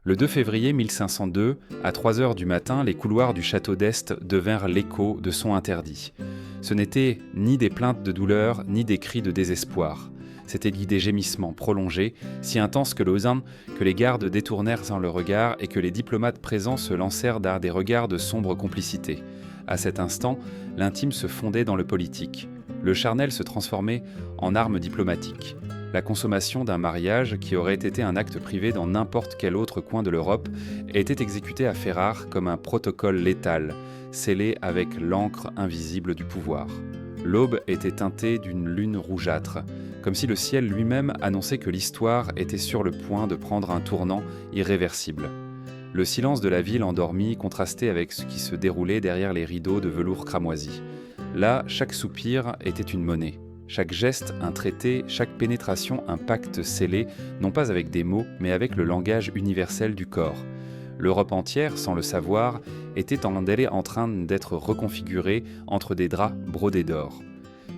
Le 2 février 1502, à 3 heures du matin, les couloirs du château d'Este devinrent l'écho de sons interdits. Ce n'étaient ni des plaintes de douleur, ni des cris de désespoir. C'étaient des gémissements prolongés, si intenses que les gardes détournèrent le regard et que les diplomates présents se lancèrent dans des regards de sombre complicité. À cet instant, l'intime se fondait dans le politique. Le charnel se transformait en arme diplomatique. La consommation d'un mariage, qui aurait été un acte privé dans n'importe quel autre coin de l'Europe, était exécuté à Ferrare comme un protocole létal, scellé avec l'encre invisible du pouvoir. L'aube était teintée d'une lune rougeâtre, comme si le ciel lui-même annonçait que l'histoire était sur le point de prendre un tournant irréversible. Le silence de la ville endormie contrastait avec ce qui se déroulait derrière les rideaux de velours cramoisi. Là, chaque soupir était une monnaie. Chaque geste, un traité, chaque pénétration, un pacte scellé, non pas avec des mots, mais avec le langage universel du corps. L'Europe entière, sans le savoir, était en train d'être reconfigurée entre des draps brodés d'or.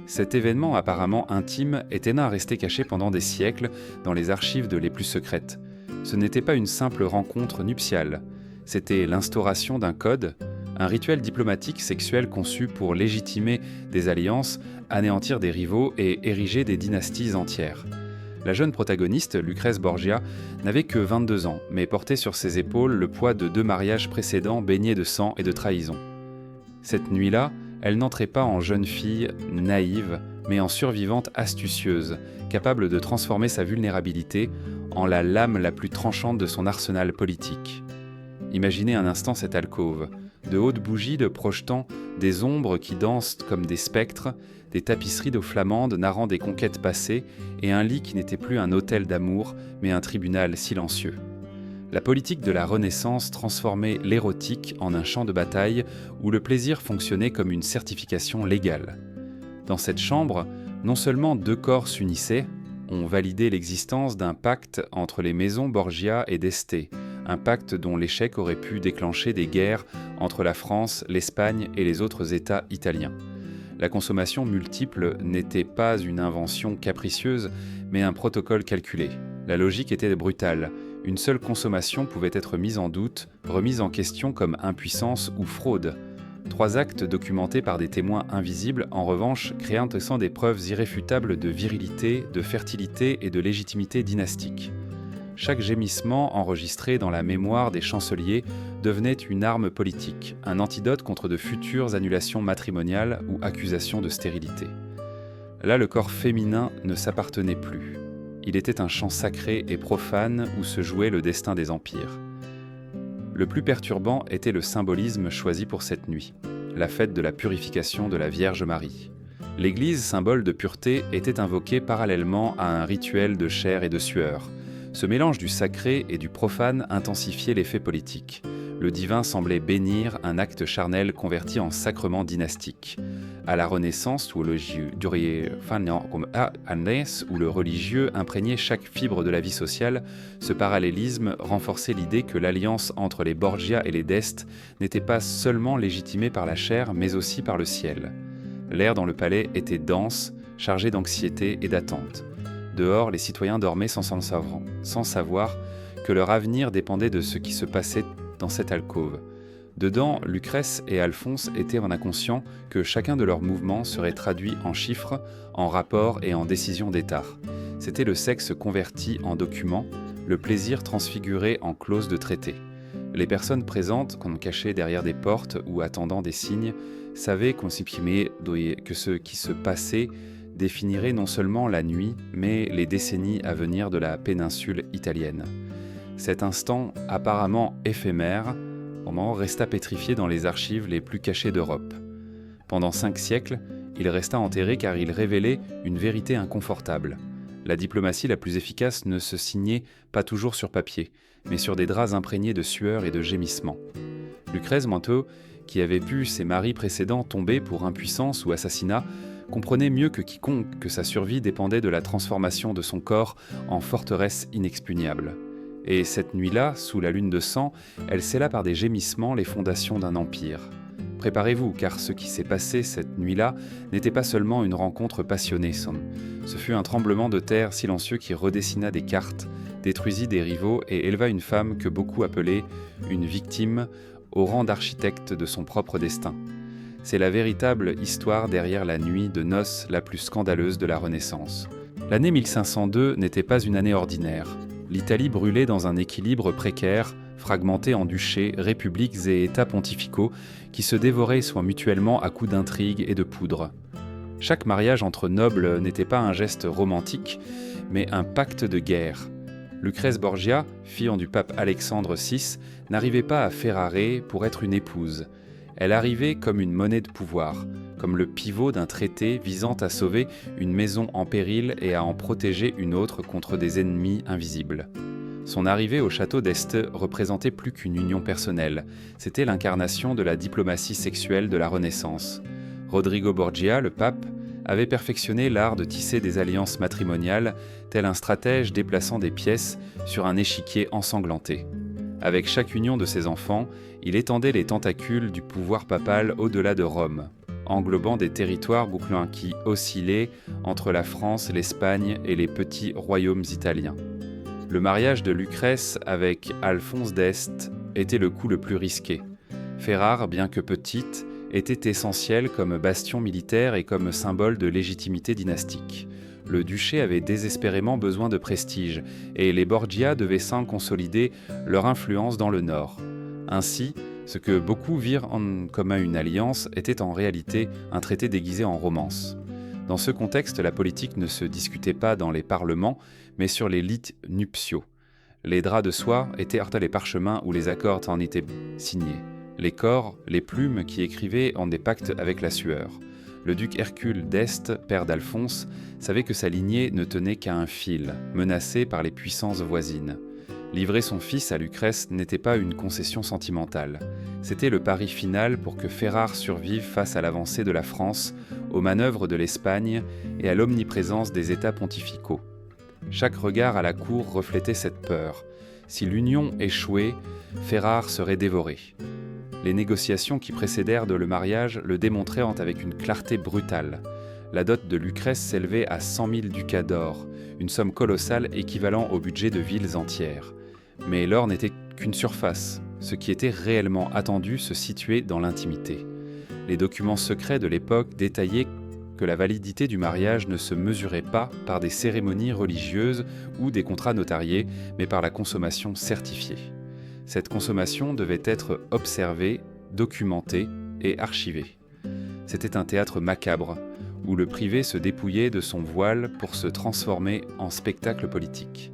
Cet événement apparemment intime était resté caché pendant des siècles dans les archives les plus secrètes. Ce n'était pas une simple rencontre nuptiale, c'était l'instauration d'un code, un rituel diplomatique sexuel conçu pour légitimer des alliances, anéantir des rivaux et ériger des dynasties entières. La jeune protagoniste, Lucrèce Borgia, n'avait que 22 ans, mais portait sur ses épaules le poids de 2 mariages précédents baignés de sang et de trahison. Cette nuit-là, elle n'entrait pas en jeune fille naïve, mais en survivante astucieuse, capable de transformer sa vulnérabilité en la lame la plus tranchante de son arsenal politique. Imaginez un instant cette alcôve, de hautes bougies projetant des ombres qui dansent comme des spectres, des tapisseries d'eau flamande narrant des conquêtes passées et un lit qui n'était plus un hôtel d'amour, mais un tribunal silencieux. La politique de la Renaissance transformait l'érotique en un champ de bataille où le plaisir fonctionnait comme une certification légale. Dans cette chambre, non seulement 2 corps s'unissaient, on validait l'existence d'un pacte entre les maisons Borgia et d'Este, un pacte dont l'échec aurait pu déclencher des guerres entre la France, l'Espagne et les autres États italiens. La consommation multiple n'était pas une invention capricieuse, mais un protocole calculé. La logique était brutale. Une seule consommation pouvait être mise en doute, remise en question comme impuissance ou fraude. 3 actes documentés par des témoins invisibles, en revanche, créant des preuves irréfutables de virilité, de fertilité et de légitimité dynastique. Chaque gémissement enregistré dans la mémoire des chanceliers devenait une arme politique, un antidote contre de futures annulations matrimoniales ou accusations de stérilité. Là, le corps féminin ne s'appartenait plus. Il était un champ sacré et profane où se jouait le destin des empires. Le plus perturbant était le symbolisme choisi pour cette nuit, la fête de la purification de la Vierge Marie. L'Église, symbole de pureté, était invoquée parallèlement à un rituel de chair et de sueur. Ce mélange du sacré et du profane intensifiait l'effet politique. Le divin semblait bénir un acte charnel converti en sacrement dynastique. À la Renaissance, où le religieux imprégnait chaque fibre de la vie sociale, ce parallélisme renforçait l'idée que l'alliance entre les Borgia et les d'Este n'était pas seulement légitimée par la chair, mais aussi par le ciel. L'air dans le palais était dense, chargé d'anxiété et d'attente. Dehors, les citoyens dormaient sans savoir que leur avenir dépendait de ce qui se passait dans cette alcôve. Dedans, Lucrèce et Alphonse étaient en inconscient que chacun de leurs mouvements serait traduit en chiffres, en rapports et en décisions d'État. C'était le sexe converti en document, le plaisir transfiguré en clause de traité. Les personnes présentes, qu'on cachait derrière des portes ou attendant des signes, savaient que ce qui se passait définirait non seulement la nuit, mais les décennies à venir de la péninsule italienne. Cet instant, apparemment éphémère, resta pétrifié dans les archives les plus cachées d'Europe. Pendant 5 siècles, il resta enterré car il révélait une vérité inconfortable. La diplomatie la plus efficace ne se signait pas toujours sur papier, mais sur des draps imprégnés de sueur et de gémissements. Lucrèce Manteau, qui avait vu ses maris précédents tomber pour impuissance ou assassinat, comprenait mieux que quiconque que sa survie dépendait de la transformation de son corps en forteresse inexpugnable. Et cette nuit-là, sous la lune de sang, elle scella par des gémissements les fondations d'un empire. Préparez-vous, car ce qui s'est passé cette nuit-là n'était pas seulement une rencontre passionnée. Ce fut un tremblement de terre silencieux qui redessina des cartes, détruisit des rivaux et éleva une femme que beaucoup appelaient une victime au rang d'architecte de son propre destin. C'est la véritable histoire derrière la nuit de noces la plus scandaleuse de la Renaissance. L'année 1502 n'était pas une année ordinaire. L'Italie brûlait dans un équilibre précaire, fragmenté en duchés, républiques et états pontificaux qui se dévoraient soit mutuellement à coups d'intrigues et de poudre. Chaque mariage entre nobles n'était pas un geste romantique, mais un pacte de guerre. Lucrèce Borgia, fille du pape Alexandre VI, n'arrivait pas à Ferrare pour être une épouse. Elle arrivait comme une monnaie de pouvoir, comme le pivot d'un traité visant à sauver une maison en péril et à en protéger une autre contre des ennemis invisibles. Son arrivée au château d'Este représentait plus qu'une union personnelle, c'était l'incarnation de la diplomatie sexuelle de la Renaissance. Rodrigo Borgia, le pape, avait perfectionné l'art de tisser des alliances matrimoniales, tel un stratège déplaçant des pièces sur un échiquier ensanglanté. Avec chaque union de ses enfants, il étendait les tentacules du pouvoir papal au-delà de Rome, englobant des territoires bouclants qui oscillaient entre la France, l'Espagne et les petits royaumes italiens. Le mariage de Lucrèce avec Alphonse d'Este était le coup le plus risqué. Ferrare, bien que petite, était essentielle comme bastion militaire et comme symbole de légitimité dynastique. Le duché avait désespérément besoin de prestige, et les Borgia devaient s'en consolider leur influence dans le nord. Ainsi, ce que beaucoup virent comme une alliance était en réalité un traité déguisé en romance. Dans ce contexte, la politique ne se discutait pas dans les parlements, mais sur les lits nuptiaux. Les draps de soie étaient les parchemins où les accords en étaient signés. Les corps, les plumes qui écrivaient en des pactes avec la sueur. Le duc Hercule d'Este, père d'Alphonse, savait que sa lignée ne tenait qu'à un fil, menacé par les puissances voisines. Livrer son fils à Lucrèce n'était pas une concession sentimentale. C'était le pari final pour que Ferrare survive face à l'avancée de la France, aux manœuvres de l'Espagne et à l'omniprésence des États pontificaux. Chaque regard à la cour reflétait cette peur. Si l'union échouait, Ferrare serait dévoré. Les négociations qui précédèrent le mariage le démontraient avec une clarté brutale. La dot de Lucrèce s'élevait à 100 000 ducats d'or, une somme colossale équivalent au budget de villes entières. Mais l'or n'était qu'une surface. Ce qui était réellement attendu se situait dans l'intimité. Les documents secrets de l'époque détaillaient que la validité du mariage ne se mesurait pas par des cérémonies religieuses ou des contrats notariés, mais par la consommation certifiée. Cette consommation devait être observée, documentée et archivée. C'était un théâtre macabre, où le privé se dépouillait de son voile pour se transformer en spectacle politique.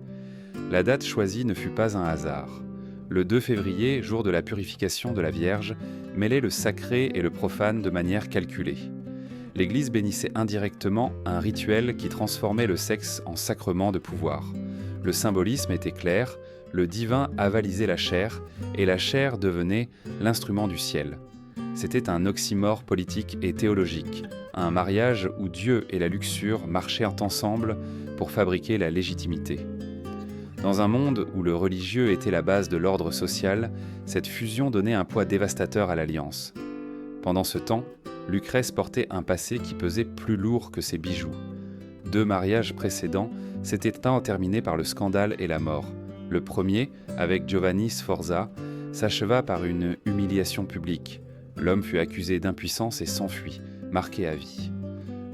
La date choisie ne fut pas un hasard. Le 2 février, jour de la purification de la Vierge, mêlait le sacré et le profane de manière calculée. L'Église bénissait indirectement un rituel qui transformait le sexe en sacrement de pouvoir. Le symbolisme était clair, le divin avalisait la chair, et la chair devenait l'instrument du ciel. C'était un oxymore politique et théologique, un mariage où Dieu et la luxure marchaient ensemble pour fabriquer la légitimité. Dans un monde où le religieux était la base de l'ordre social, cette fusion donnait un poids dévastateur à l'alliance. Pendant ce temps, Lucrèce portait un passé qui pesait plus lourd que ses bijoux. 2 mariages précédents s'étaient terminés par le scandale et la mort. Le premier, avec Giovanni Sforza, s'acheva par une humiliation publique. L'homme fut accusé d'impuissance et s'enfuit, marqué à vie.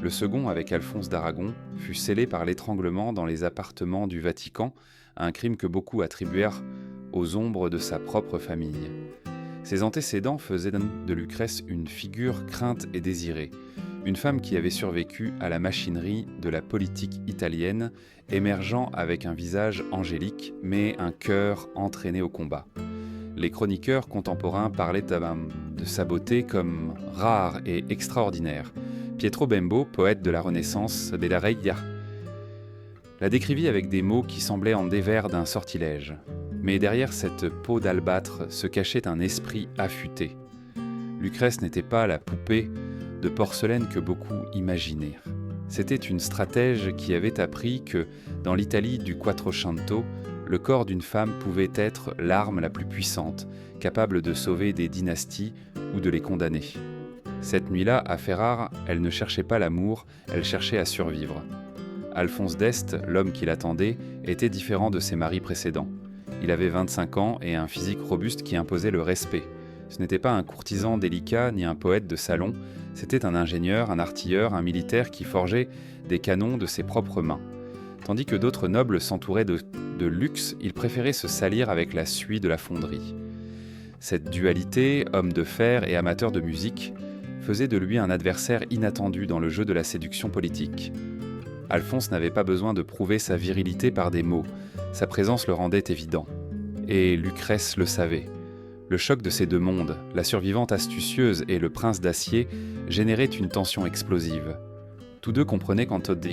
Le second, avec Alphonse d'Aragon, fut scellé par l'étranglement dans les appartements du Vatican, un crime que beaucoup attribuèrent aux ombres de sa propre famille. Ses antécédents faisaient de Lucrèce une figure crainte et désirée, une femme qui avait survécu à la machinerie de la politique italienne, émergeant avec un visage angélique, mais un cœur entraîné au combat. Les chroniqueurs contemporains parlaient de sa beauté comme rare et extraordinaire. Pietro Bembo, poète de la Renaissance, della Reia, la décrivit avec des mots qui semblaient en des vers d'un sortilège. Mais derrière cette peau d'albâtre se cachait un esprit affûté. Lucrèce n'était pas la poupée de porcelaine que beaucoup imaginèrent. C'était une stratège qui avait appris que, dans l'Italie du Quattrocento, le corps d'une femme pouvait être l'arme la plus puissante, capable de sauver des dynasties ou de les condamner. Cette nuit-là, à Ferrare, elle ne cherchait pas l'amour, elle cherchait à survivre. Alphonse d'Este, l'homme qui l'attendait, était différent de ses maris précédents. Il avait 25 ans et un physique robuste qui imposait le respect. Ce n'était pas un courtisan délicat ni un poète de salon, c'était un ingénieur, un artilleur, un militaire qui forgeait des canons de ses propres mains. Tandis que d'autres nobles s'entouraient de luxe, il préférait se salir avec la suie de la fonderie. Cette dualité, homme de fer et amateur de musique, faisait de lui un adversaire inattendu dans le jeu de la séduction politique. Alphonse n'avait pas besoin de prouver sa virilité par des mots, sa présence le rendait évident. Et Lucrèce le savait. Le choc de ces deux mondes, la survivante astucieuse et le prince d'acier, générait une tension explosive. Tous deux comprenaient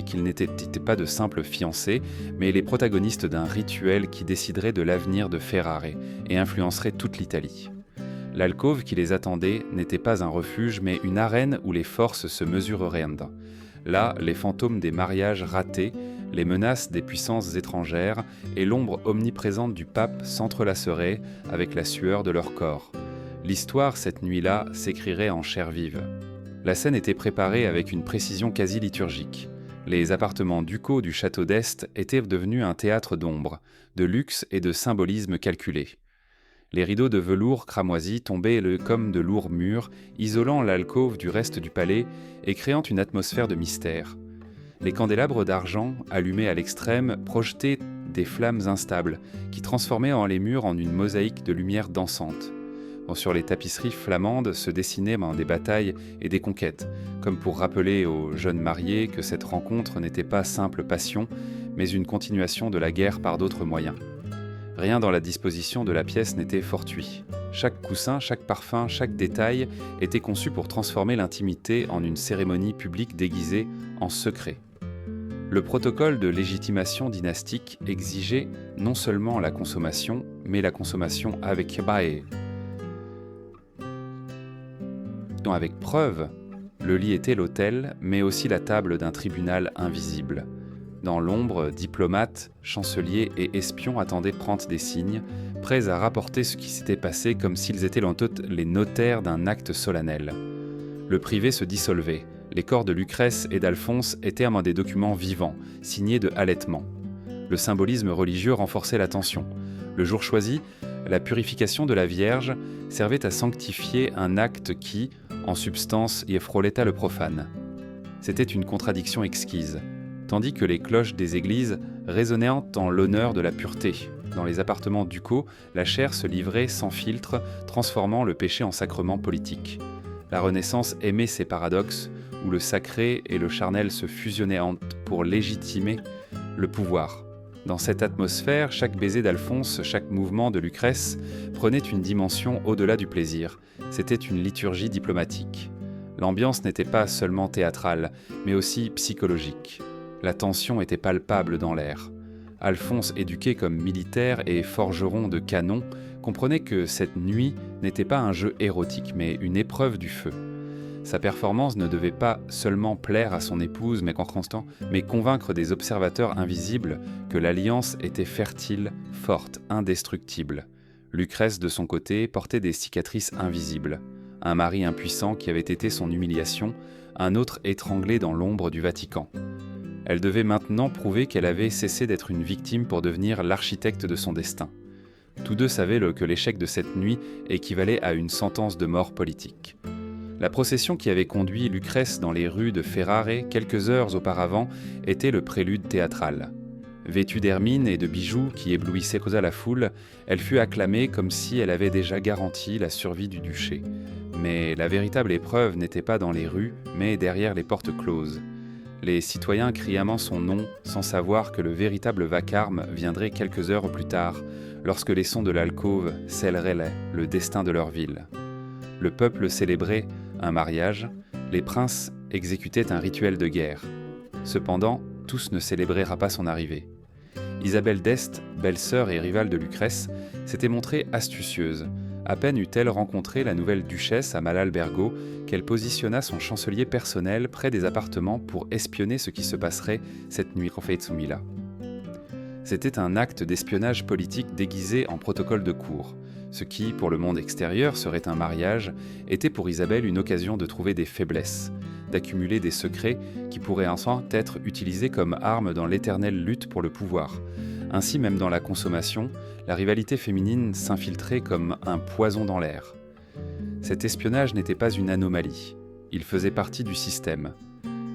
qu'ils n'étaient pas de simples fiancés, mais les protagonistes d'un rituel qui déciderait de l'avenir de Ferrare et influencerait toute l'Italie. L'alcôve qui les attendait n'était pas un refuge, mais une arène où les forces se mesureraient. Là, les fantômes des mariages ratés, les menaces des puissances étrangères et l'ombre omniprésente du pape s'entrelaceraient avec la sueur de leur corps. L'histoire, cette nuit-là, s'écrirait en chair vive. La scène était préparée avec une précision quasi liturgique. Les appartements ducaux du château d'Este étaient devenus un théâtre d'ombre, de luxe et de symbolisme calculé. Les rideaux de velours cramoisi tombaient comme de lourds murs, isolant l'alcôve du reste du palais et créant une atmosphère de mystère. Les candélabres d'argent, allumés à l'extrême, projetaient des flammes instables, qui transformaient les murs en une mosaïque de lumière dansante. Sur les tapisseries flamandes se dessinaient des batailles et des conquêtes, comme pour rappeler aux jeunes mariés que cette rencontre n'était pas simple passion, mais une continuation de la guerre par d'autres moyens. Rien dans la disposition de la pièce n'était fortuit. Chaque coussin, chaque parfum, chaque détail était conçu pour transformer l'intimité en une cérémonie publique déguisée en secret. Le protocole de légitimation dynastique exigeait non seulement la consommation, mais la consommation avec bae. Avec preuve, le lit était l'autel, mais aussi la table d'un tribunal invisible. Dans l'ombre, diplomates, chanceliers et espions attendaient prendre des signes, prêts à rapporter ce qui s'était passé comme s'ils étaient les notaires d'un acte solennel. Le privé se dissolvait. Les corps de Lucrèce et d'Alphonse étaient des documents vivants, signés de halètements. Le symbolisme religieux renforçait la tension. Le jour choisi, la purification de la Vierge servait à sanctifier un acte qui, en substance, y frôlait le profane. C'était une contradiction exquise. Tandis que les cloches des églises résonnaient en l'honneur de la pureté. Dans les appartements ducaux, la chair se livrait sans filtre, transformant le péché en sacrement politique. La Renaissance aimait ces paradoxes, où le sacré et le charnel se fusionnaient pour légitimer le pouvoir. Dans cette atmosphère, chaque baiser d'Alphonse, chaque mouvement de Lucrèce prenait une dimension au-delà du plaisir. C'était une liturgie diplomatique. L'ambiance n'était pas seulement théâtrale, mais aussi psychologique. La tension était palpable dans l'air. Alphonse, éduqué comme militaire et forgeron de canons, comprenait que cette nuit n'était pas un jeu érotique, mais une épreuve du feu. Sa performance ne devait pas seulement plaire à son épouse, mais convaincre des observateurs invisibles que l'alliance était fertile, forte, indestructible. Lucrèce, de son côté, portait des cicatrices invisibles. Un mari impuissant qui avait été son humiliation, un autre étranglé dans l'ombre du Vatican. Elle devait maintenant prouver qu'elle avait cessé d'être une victime pour devenir l'architecte de son destin. Tous deux savaient que l'échec de cette nuit équivalait à une sentence de mort politique. La procession qui avait conduit Lucrèce dans les rues de Ferrare quelques heures auparavant était le prélude théâtral. Vêtue d'hermine et de bijoux qui éblouissaient la foule, elle fut acclamée comme si elle avait déjà garanti la survie du duché. Mais la véritable épreuve n'était pas dans les rues, mais derrière les portes closes. Les citoyens criaient son nom sans savoir que le véritable vacarme viendrait quelques heures plus tard, lorsque les sons de l'alcôve scelleraient le destin de leur ville. Le peuple célébrait un mariage, les princes exécutaient un rituel de guerre. Cependant, tous ne célébrèrent pas son arrivée. Isabelle d'Este, belle-sœur et rivale de Lucrèce, s'était montrée astucieuse. À peine eut-elle rencontré la nouvelle duchesse à Malalbergo qu'elle positionna son chancelier personnel près des appartements pour espionner ce qui se passerait cette nuit. C'était un acte d'espionnage politique déguisé en protocole de cour. Ce qui, pour le monde extérieur, serait un mariage, était pour Isabelle une occasion de trouver des faiblesses, d'accumuler des secrets qui pourraient enfin être utilisés comme armes dans l'éternelle lutte pour le pouvoir. Ainsi, même dans la consommation, la rivalité féminine s'infiltrait comme un poison dans l'air. Cet espionnage n'était pas une anomalie, il faisait partie du système.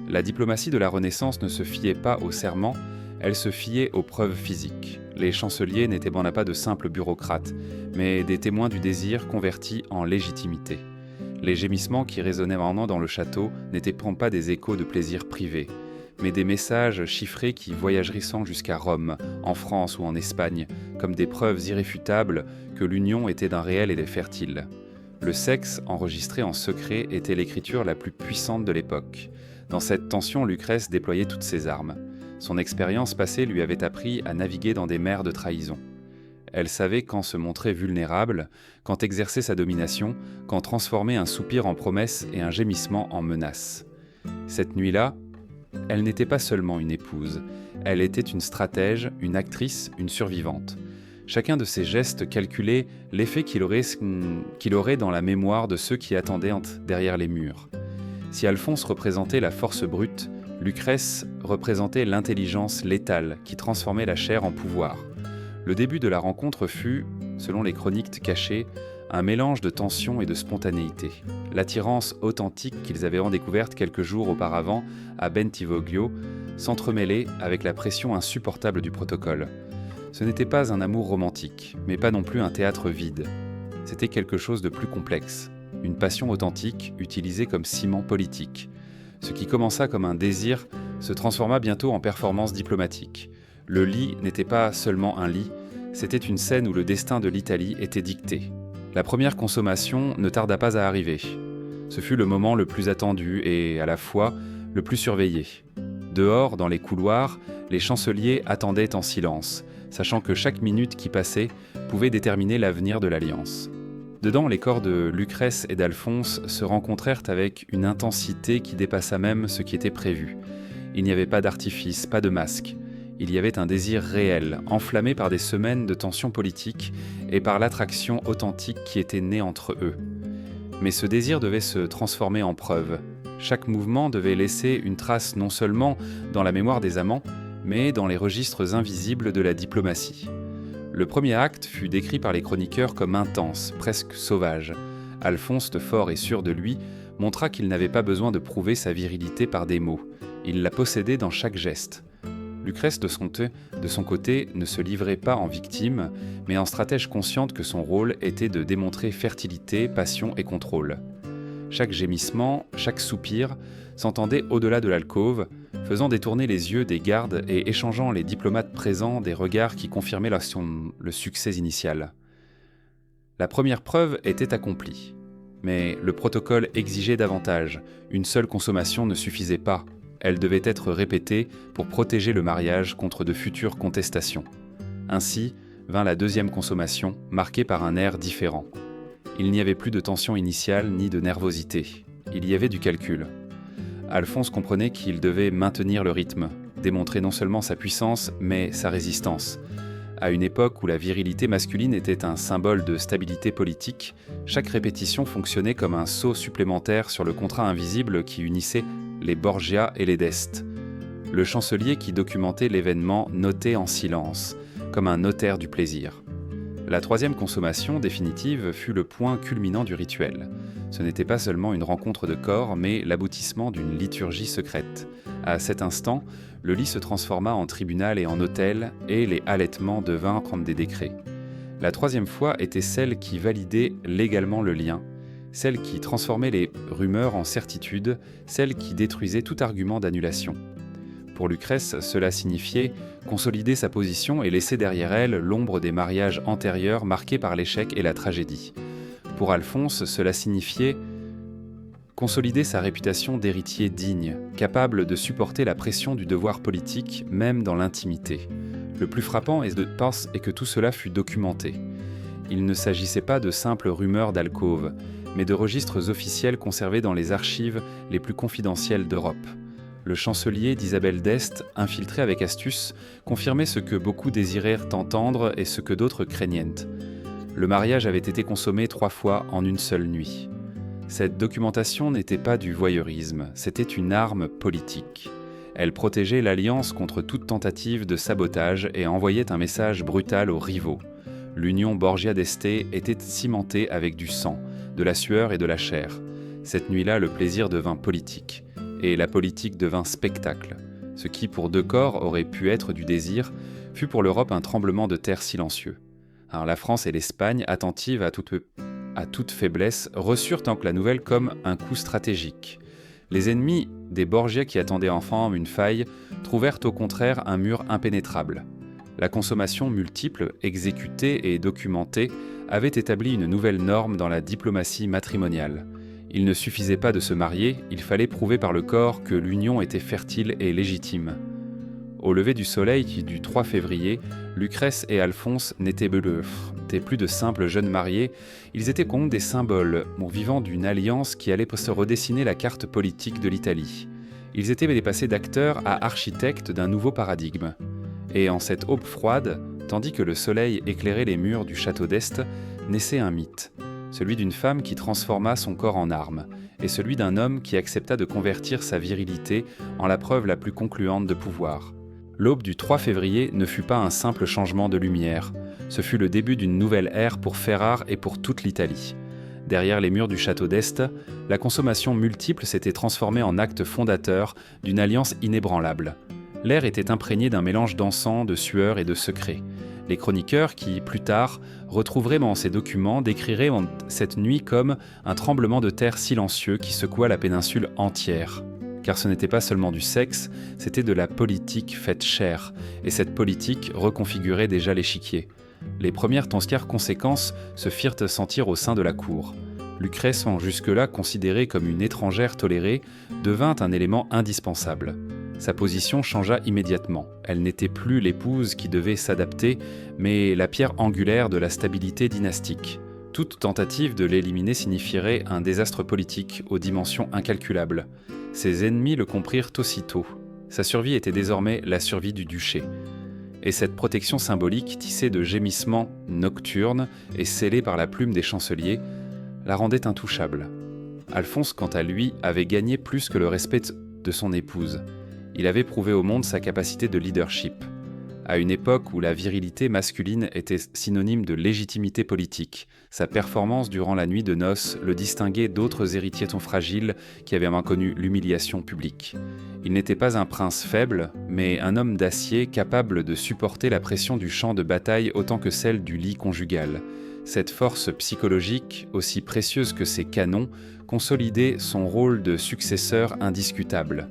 La diplomatie de la Renaissance ne se fiait pas aux serments, elle se fiait aux preuves physiques. Les chanceliers n'étaient pas de simples bureaucrates, mais des témoins du désir convertis en légitimité. Les gémissements qui résonnaient maintenant dans le château n'étaient pas des échos de plaisirs privés, mais des messages chiffrés qui voyagerissant jusqu'à Rome, en France ou en Espagne, comme des preuves irréfutables que l'union était d'un réel et des fertiles. Le sexe, enregistré en secret, était l'écriture la plus puissante de l'époque. Dans cette tension, Lucrèce déployait toutes ses armes. Son expérience passée lui avait appris à naviguer dans des mers de trahison. Elle savait quand se montrer vulnérable, quand exercer sa domination, quand transformer un soupir en promesse et un gémissement en menace. Cette nuit-là, elle n'était pas seulement une épouse, elle était une stratège, une actrice, une survivante. Chacun de ses gestes calculait l'effet qu'il aurait dans la mémoire de ceux qui attendaient derrière les murs. Si Alphonse représentait la force brute, Lucrèce représentait l'intelligence létale qui transformait la chair en pouvoir. Le début de la rencontre fut, selon les chroniques cachées, un mélange de tension et de spontanéité. L'attirance authentique qu'ils avaient redécouverte quelques jours auparavant à Bentivoglio s'entremêlait avec la pression insupportable du protocole. Ce n'était pas un amour romantique, mais pas non plus un théâtre vide. C'était quelque chose de plus complexe, une passion authentique utilisée comme ciment politique. Ce qui commença comme un désir se transforma bientôt en performance diplomatique. Le lit n'était pas seulement un lit, c'était une scène où le destin de l'Italie était dicté. La première consommation ne tarda pas à arriver. Ce fut le moment le plus attendu et, à la fois, le plus surveillé. Dehors, dans les couloirs, les chanceliers attendaient en silence, sachant que chaque minute qui passait pouvait déterminer l'avenir de l'alliance. Dedans, les corps de Lucrèce et d'Alphonse se rencontrèrent avec une intensité qui dépassa même ce qui était prévu. Il n'y avait pas d'artifice, pas de masque. Il y avait un désir réel, enflammé par des semaines de tensions politiques et par l'attraction authentique qui était née entre eux. Mais ce désir devait se transformer en preuve. Chaque mouvement devait laisser une trace non seulement dans la mémoire des amants, mais dans les registres invisibles de la diplomatie. Le premier acte fut décrit par les chroniqueurs comme intense, presque sauvage. Alphonse, fort et sûr de lui, montra qu'il n'avait pas besoin de prouver sa virilité par des mots. Il la possédait dans chaque geste. Lucrèce, de son côté, ne se livrait pas en victime, mais en stratège consciente que son rôle était de démontrer fertilité, passion et contrôle. Chaque gémissement, chaque soupir s'entendait au-delà de l'alcôve, faisant détourner les yeux des gardes et échangeant les diplomates présents des regards qui confirmaient le succès initial. La première preuve était accomplie. Mais le protocole exigeait davantage. Une seule consommation ne suffisait pas. Elle devait être répétée pour protéger le mariage contre de futures contestations. Ainsi vint la deuxième consommation, marquée par un air différent. Il n'y avait plus de tension initiale ni de nervosité. Il y avait du calcul. Alphonse comprenait qu'il devait maintenir le rythme, démontrer non seulement sa puissance, mais sa résistance. À une époque où la virilité masculine était un symbole de stabilité politique, chaque répétition fonctionnait comme un sceau supplémentaire sur le contrat invisible qui unissait les Borgia et les d'Este. Le chancelier qui documentait l'événement notait en silence, comme un notaire du plaisir. La troisième consommation définitive fut le point culminant du rituel. Ce n'était pas seulement une rencontre de corps, mais l'aboutissement d'une liturgie secrète. À cet instant, le lit se transforma en tribunal et en autel, et les halètements devinrent prendre des décrets. La troisième fois était celle qui validait légalement le lien, celle qui transformait les rumeurs en certitudes, celle qui détruisait tout argument d'annulation. Pour Lucrèce, cela signifiait consolider sa position et laisser derrière elle l'ombre des mariages antérieurs marqués par l'échec et la tragédie. Pour Alphonse, cela signifiait consolider sa réputation d'héritier digne, capable de supporter la pression du devoir politique, même dans l'intimité. Le plus frappant est que tout cela fut documenté. Il ne s'agissait pas de simples rumeurs d'alcôve, mais de registres officiels conservés dans les archives les plus confidentielles d'Europe. le chancelier d'Isabelle d'Este, infiltré avec astuce, confirmait ce que beaucoup désirèrent entendre et ce que d'autres craignaient. Le mariage avait été consommé 3 fois en une seule nuit. Cette documentation n'était pas du voyeurisme, c'était une arme politique. Elle protégeait l'alliance contre toute tentative de sabotage et envoyait un message brutal aux rivaux. L'union Borgia-d'Este était cimentée avec du sang, de la sueur et de la chair. Cette nuit-là, le plaisir devint politique, et la politique devint spectacle. Ce qui, pour 2 corps, aurait pu être du désir, fut pour l'Europe un tremblement de terre silencieux. Alors, la France et l'Espagne, attentives à toute faiblesse, reçurent la nouvelle comme un coup stratégique. Les ennemis des Borgia qui attendaient enfin une faille trouvèrent au contraire un mur impénétrable. La consommation multiple, exécutée et documentée, avait établi une nouvelle norme dans la diplomatie matrimoniale. Il ne suffisait pas de se marier, il fallait prouver par le corps que l'union était fertile et légitime. Au lever du soleil du 3 février, Lucrèce et Alphonse n'étaient plus de simples jeunes mariés, ils étaient donc des symboles, vivant d'une alliance qui allait se redessiner la carte politique de l'Italie. Ils étaient passés d'acteurs à architectes d'un nouveau paradigme. Et en cette aube froide, tandis que le soleil éclairait les murs du château d'Este, naissait un mythe, celui d'une femme qui transforma son corps en arme, et celui d'un homme qui accepta de convertir sa virilité en la preuve la plus concluante de pouvoir. L'aube du 3 février ne fut pas un simple changement de lumière, ce fut le début d'une nouvelle ère pour Ferrare et pour toute l'Italie. Derrière les murs du château d'Este, la consommation multiple s'était transformée en acte fondateur d'une alliance inébranlable. L'air était imprégné d'un mélange d'encens, de sueur et de secrets. Les chroniqueurs qui, plus tard, retrouveraient dans ces documents, décriraient cette nuit comme un tremblement de terre silencieux qui secoua la péninsule entière. Car ce n'était pas seulement du sexe, c'était de la politique faite chair, et cette politique reconfigurait déjà l'échiquier. Les premières conséquences se firent sentir au sein de la cour. Lucrèce, jusque-là considérée comme une étrangère tolérée, devint un élément indispensable. Sa position changea immédiatement. Elle n'était plus l'épouse qui devait s'adapter, mais la pierre angulaire de la stabilité dynastique. Toute tentative de l'éliminer signifierait un désastre politique aux dimensions incalculables. Ses ennemis le comprirent aussitôt. Sa survie était désormais la survie du duché. Et cette protection symbolique, tissée de gémissements nocturnes et scellée par la plume des chanceliers, la rendait intouchable. Alphonse, quant à lui, avait gagné plus que le respect de son épouse. Il avait prouvé au monde sa capacité de leadership. À une époque où la virilité masculine était synonyme de légitimité politique, sa performance durant la nuit de noces le distinguait d'autres héritiers fragiles qui avaient connu l'humiliation publique. Il n'était pas un prince faible, mais un homme d'acier capable de supporter la pression du champ de bataille autant que celle du lit conjugal. Cette force psychologique, aussi précieuse que ses canons, consolidait son rôle de successeur indiscutable.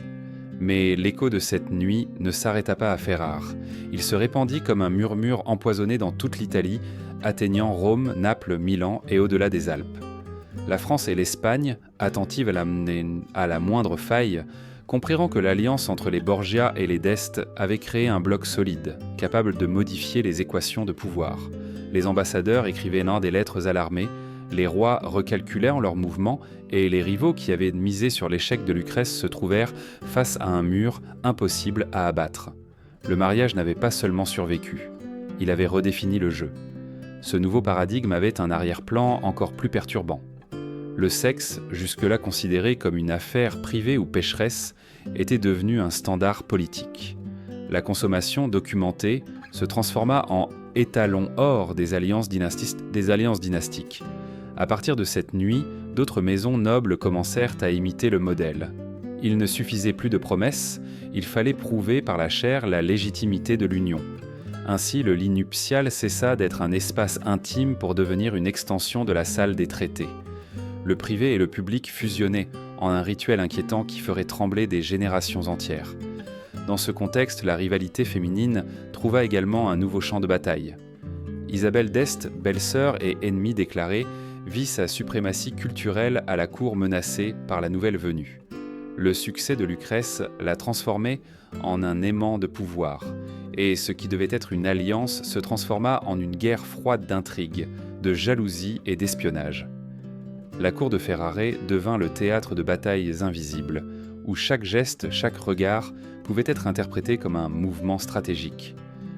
Mais l'écho de cette nuit ne s'arrêta pas à Ferrare. Il se répandit comme un murmure empoisonné dans toute l'Italie, atteignant Rome, Naples, Milan et au-delà des Alpes. La France et l'Espagne, attentives à la moindre faille, comprirent que l'alliance entre les Borgia et les d'Este avait créé un bloc solide, capable de modifier les équations de pouvoir. Les ambassadeurs écrivaient des lettres alarmées, les rois recalculaient leurs mouvements et les rivaux qui avaient misé sur l'échec de Lucrèce se trouvèrent face à un mur impossible à abattre. Le mariage n'avait pas seulement survécu, il avait redéfini le jeu. Ce nouveau paradigme avait un arrière-plan encore plus perturbant. Le sexe, jusque-là considéré comme une affaire privée ou pécheresse, était devenu un standard politique. La consommation documentée se transforma en étalon or des alliances dynastiques. À partir de cette nuit, d'autres maisons nobles commencèrent à imiter le modèle. Il ne suffisait plus de promesses, il fallait prouver par la chair la légitimité de l'union. Ainsi, le lit nuptial cessa d'être un espace intime pour devenir une extension de la salle des traités. Le privé et le public fusionnaient en un rituel inquiétant qui ferait trembler des générations entières. Dans ce contexte, la rivalité féminine trouva également un nouveau champ de bataille. Isabelle d'Este, belle-sœur et ennemie déclarée, vit sa suprématie culturelle à la cour menacée par la nouvelle venue. Le succès de Lucrèce la transformait en un aimant de pouvoir, et ce qui devait être une alliance se transforma en une guerre froide d'intrigues, de jalousie et d'espionnage. La cour de Ferrare devint le théâtre de batailles invisibles, où chaque geste, chaque regard pouvait être interprété comme un mouvement stratégique.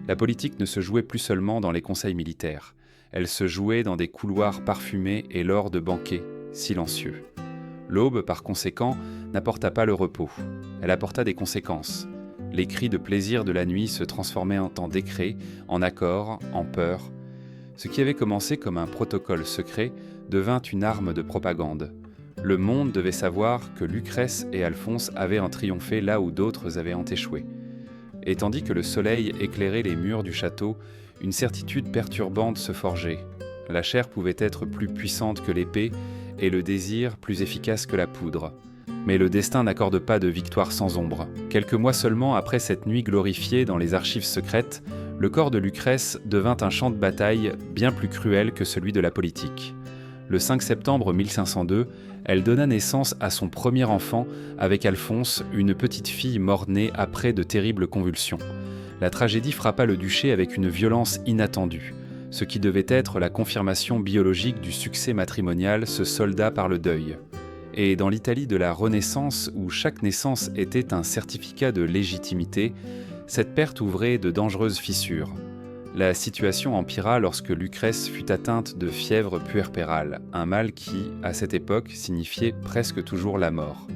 La politique ne se jouait plus seulement dans les conseils militaires, elle se jouait dans des couloirs parfumés et lors de banquets silencieux. L'aube, par conséquent, n'apporta pas le repos, elle apporta des conséquences. Les cris de plaisir de la nuit se transformaient en décrets, en accords, en peurs. Ce qui avait commencé comme un protocole secret devint une arme de propagande. Le monde devait savoir que Lucrèce et Alphonse avaient triomphé là où d'autres avaient échoué. Et tandis que le soleil éclairait les murs du château, une certitude perturbante se forgeait. La chair pouvait être plus puissante que l'épée et le désir plus efficace que la poudre. Mais le destin n'accorde pas de victoire sans ombre. Quelques mois seulement après cette nuit glorifiée dans les archives secrètes, le corps de Lucrèce devint un champ de bataille bien plus cruel que celui de la politique. Le 5 septembre 1502, elle donna naissance à son premier enfant avec Alphonse, une petite fille mort-née après de terribles convulsions. La tragédie frappa le duché avec une violence inattendue. Ce qui devait être la confirmation biologique du succès matrimonial se solda par le deuil. Et dans l'Italie de la Renaissance, où chaque naissance était un certificat de légitimité, cette perte ouvrait de dangereuses fissures. La situation empira lorsque Lucrèce fut atteinte de fièvre puerpérale, un mal qui, à cette époque, signifiait presque toujours la mort.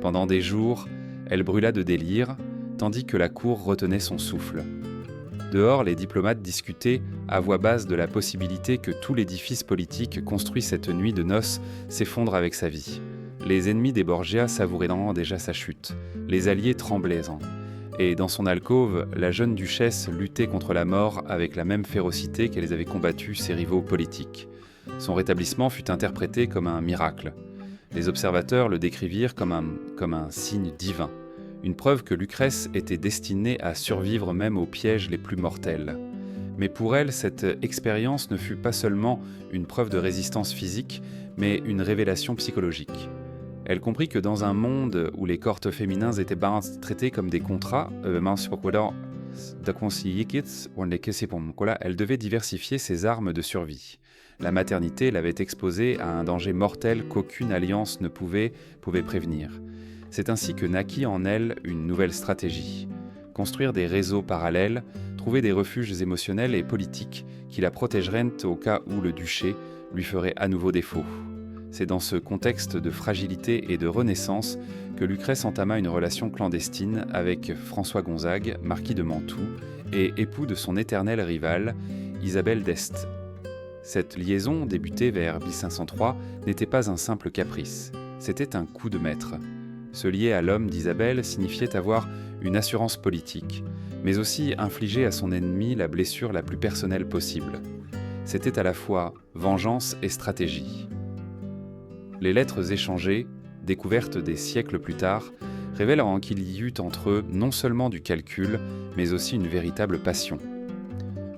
Pendant des jours, elle brûla de délire, tandis que la cour retenait son souffle. Dehors, les diplomates discutaient à voix basse de la possibilité que tout l'édifice politique construit cette nuit de noces s'effondre avec sa vie. Les ennemis des Borgia savouraient déjà sa chute, les alliés tremblaient. Et dans son alcôve, la jeune duchesse luttait contre la mort avec la même férocité qu'elles avaient combattu ses rivaux politiques. Son rétablissement fut interprété comme un miracle. Les observateurs le décrivirent comme un signe divin, une preuve que Lucrèce était destinée à survivre même aux pièges les plus mortels. Mais pour elle, cette expérience ne fut pas seulement une preuve de résistance physique, mais une révélation psychologique. Elle comprit que dans un monde où les corps féminins étaient traités comme des contrats, elle devait diversifier ses armes de survie. La maternité l'avait exposée à un danger mortel qu'aucune alliance ne pouvait prévenir. C'est ainsi que naquit en elle une nouvelle stratégie. Construire des réseaux parallèles, trouver des refuges émotionnels et politiques qui la protégeraient au cas où le duché lui ferait à nouveau défaut. C'est dans ce contexte de fragilité et de renaissance que Lucrèce entama une relation clandestine avec François Gonzague, marquis de Mantoue, et époux de son éternelle rivale, Isabelle d'Este. Cette liaison, débutée vers 1503, n'était pas un simple caprice, c'était un coup de maître. Se lier à l'homme d'Isabelle signifiait avoir une assurance politique, mais aussi infliger à son ennemi la blessure la plus personnelle possible. C'était à la fois vengeance et stratégie. Les lettres échangées, découvertes des siècles plus tard, révèlent qu'il y eut entre eux non seulement du calcul, mais aussi une véritable passion.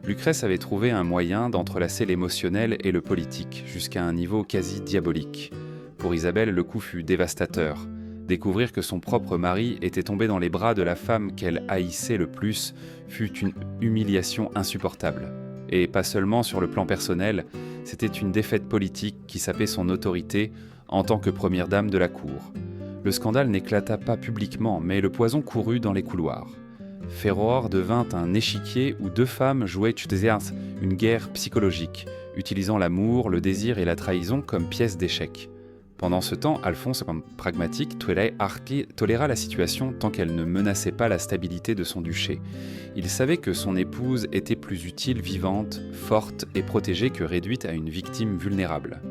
Lucrèce avait trouvé un moyen d'entrelacer l'émotionnel et le politique, jusqu'à un niveau quasi diabolique. Pour Isabelle, le coup fut dévastateur. Découvrir que son propre mari était tombé dans les bras de la femme qu'elle haïssait le plus fut une humiliation insupportable. Et pas seulement sur le plan personnel, c'était une défaite politique qui sapait son autorité en tant que première dame de la cour. Le scandale n'éclata pas publiquement, mais le poison courut dans les couloirs. Furor devint un échiquier où deux femmes jouaient une guerre psychologique, utilisant l'amour, le désir et la trahison comme pièces d'échec. Pendant ce temps, Alphonse, comme pragmatique, toléra la situation tant qu'elle ne menaçait pas la stabilité de son duché. Il savait que son épouse était plus utile vivante, forte et protégée que réduite à une victime vulnérable.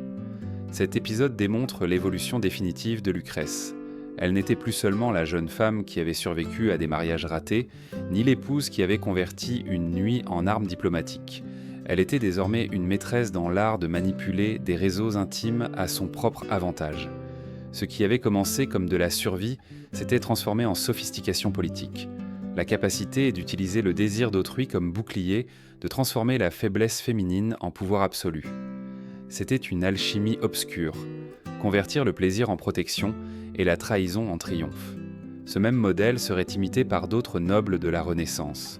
Cet épisode démontre l'évolution définitive de Lucrèce. Elle n'était plus seulement la jeune femme qui avait survécu à des mariages ratés, ni l'épouse qui avait converti une nuit en arme diplomatique. Elle était désormais une maîtresse dans l'art de manipuler des réseaux intimes à son propre avantage. Ce qui avait commencé comme de la survie s'était transformé en sophistication politique. La capacité d'utiliser le désir d'autrui comme bouclier, de transformer la faiblesse féminine en pouvoir absolu. C'était une alchimie obscure, convertir le plaisir en protection et la trahison en triomphe. Ce même modèle serait imité par d'autres nobles de la Renaissance.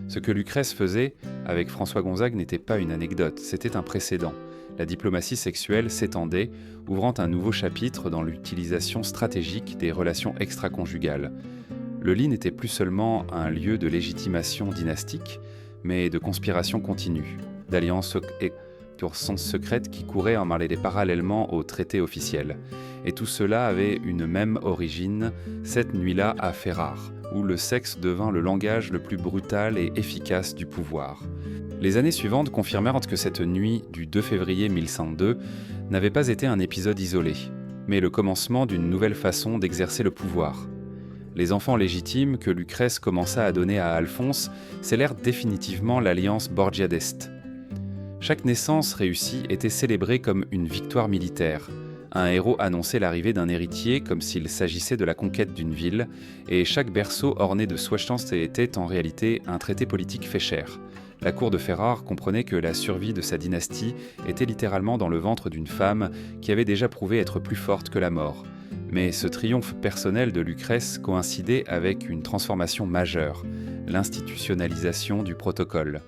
Ce que Lucrèce faisait avec François Gonzague n'était pas une anecdote, c'était un précédent. la diplomatie sexuelle s'étendait, ouvrant un nouveau chapitre dans l'utilisation stratégique des relations extra-conjugales. Le lit n'était plus seulement un lieu de légitimation dynastique, mais de conspiration continue, d'alliances et secrètes qui couraient en mêlée parallèlement aux traités officiels. Et tout cela avait une même origine, cette nuit-là à Ferrare, où le sexe devint le langage le plus brutal et efficace du pouvoir. Les années suivantes confirmèrent que cette nuit du 2 février 1102 n'avait pas été un épisode isolé, mais le commencement d'une nouvelle façon d'exercer le pouvoir. Les enfants légitimes que Lucrèce commença à donner à Alphonse scellèrent définitivement l'alliance Borgia d'Este. Chaque naissance réussie était célébrée comme une victoire militaire. Un héros annonçait l'arrivée d'un héritier comme s'il s'agissait de la conquête d'une ville, et chaque berceau orné de soixante était en réalité un traité politique fait cher. La cour de Ferrare comprenait que la survie de sa dynastie était littéralement dans le ventre d'une femme qui avait déjà prouvé être plus forte que la mort. Mais ce triomphe personnel de Lucrèce coïncidait avec une transformation majeure, l'institutionnalisation du protocole.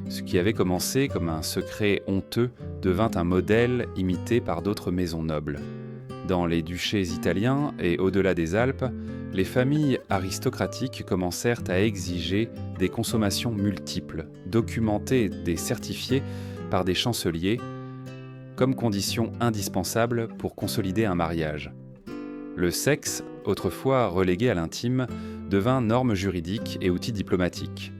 Ce qui avait commencé comme un secret honteux devint un modèle imité par d'autres maisons nobles. Dans les duchés italiens et au-delà des Alpes, les familles aristocratiques commencèrent à exiger des consommations multiples, documentées et certifiées par des chanceliers, comme condition indispensable pour consolider un mariage. Le sexe, autrefois relégué à l'intime, devint norme juridique et outil diplomatique.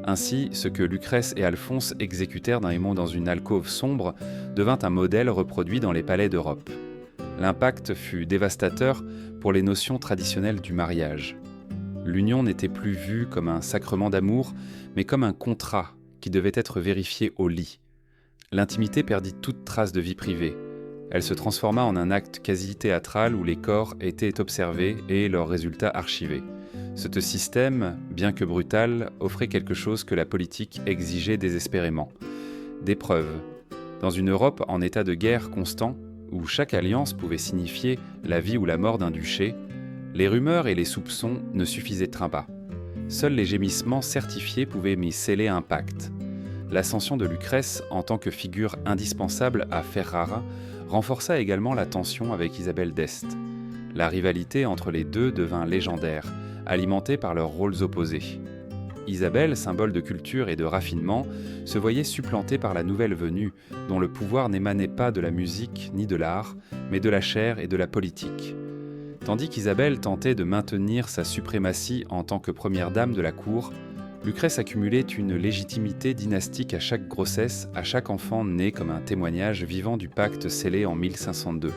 Ainsi, ce que Lucrèce et Alphonse exécutèrent d'un émon dans une alcôve sombre devint un modèle reproduit dans les palais d'Europe. L'impact fut dévastateur pour les notions traditionnelles du mariage. L'union n'était plus vue comme un sacrement d'amour, mais comme un contrat qui devait être vérifié au lit. L'intimité perdit toute trace de vie privée. Elle se transforma en un acte quasi théâtral où les corps étaient observés et leurs résultats archivés. Ce système, bien que brutal, offrait quelque chose que la politique exigeait désespérément. Des preuves. Dans une Europe en état de guerre constant, où chaque alliance pouvait signifier la vie ou la mort d'un duché, les rumeurs et les soupçons ne suffisaient pas. Seuls les gémissements certifiés pouvaient m'y sceller un pacte. L'ascension de Lucrèce en tant que figure indispensable à Ferrara renforça également la tension avec Isabelle d'Este. La rivalité entre les deux devint légendaire, alimentée par leurs rôles opposés. Isabelle, symbole de culture et de raffinement, se voyait supplantée par la nouvelle venue, dont le pouvoir n'émanait pas de la musique ni de l'art, mais de la chair et de la politique. Tandis qu'Isabelle tentait de maintenir sa suprématie en tant que première dame de la cour, Lucrèce accumulait une légitimité dynastique à chaque grossesse, à chaque enfant né comme un témoignage vivant du pacte scellé en 1502.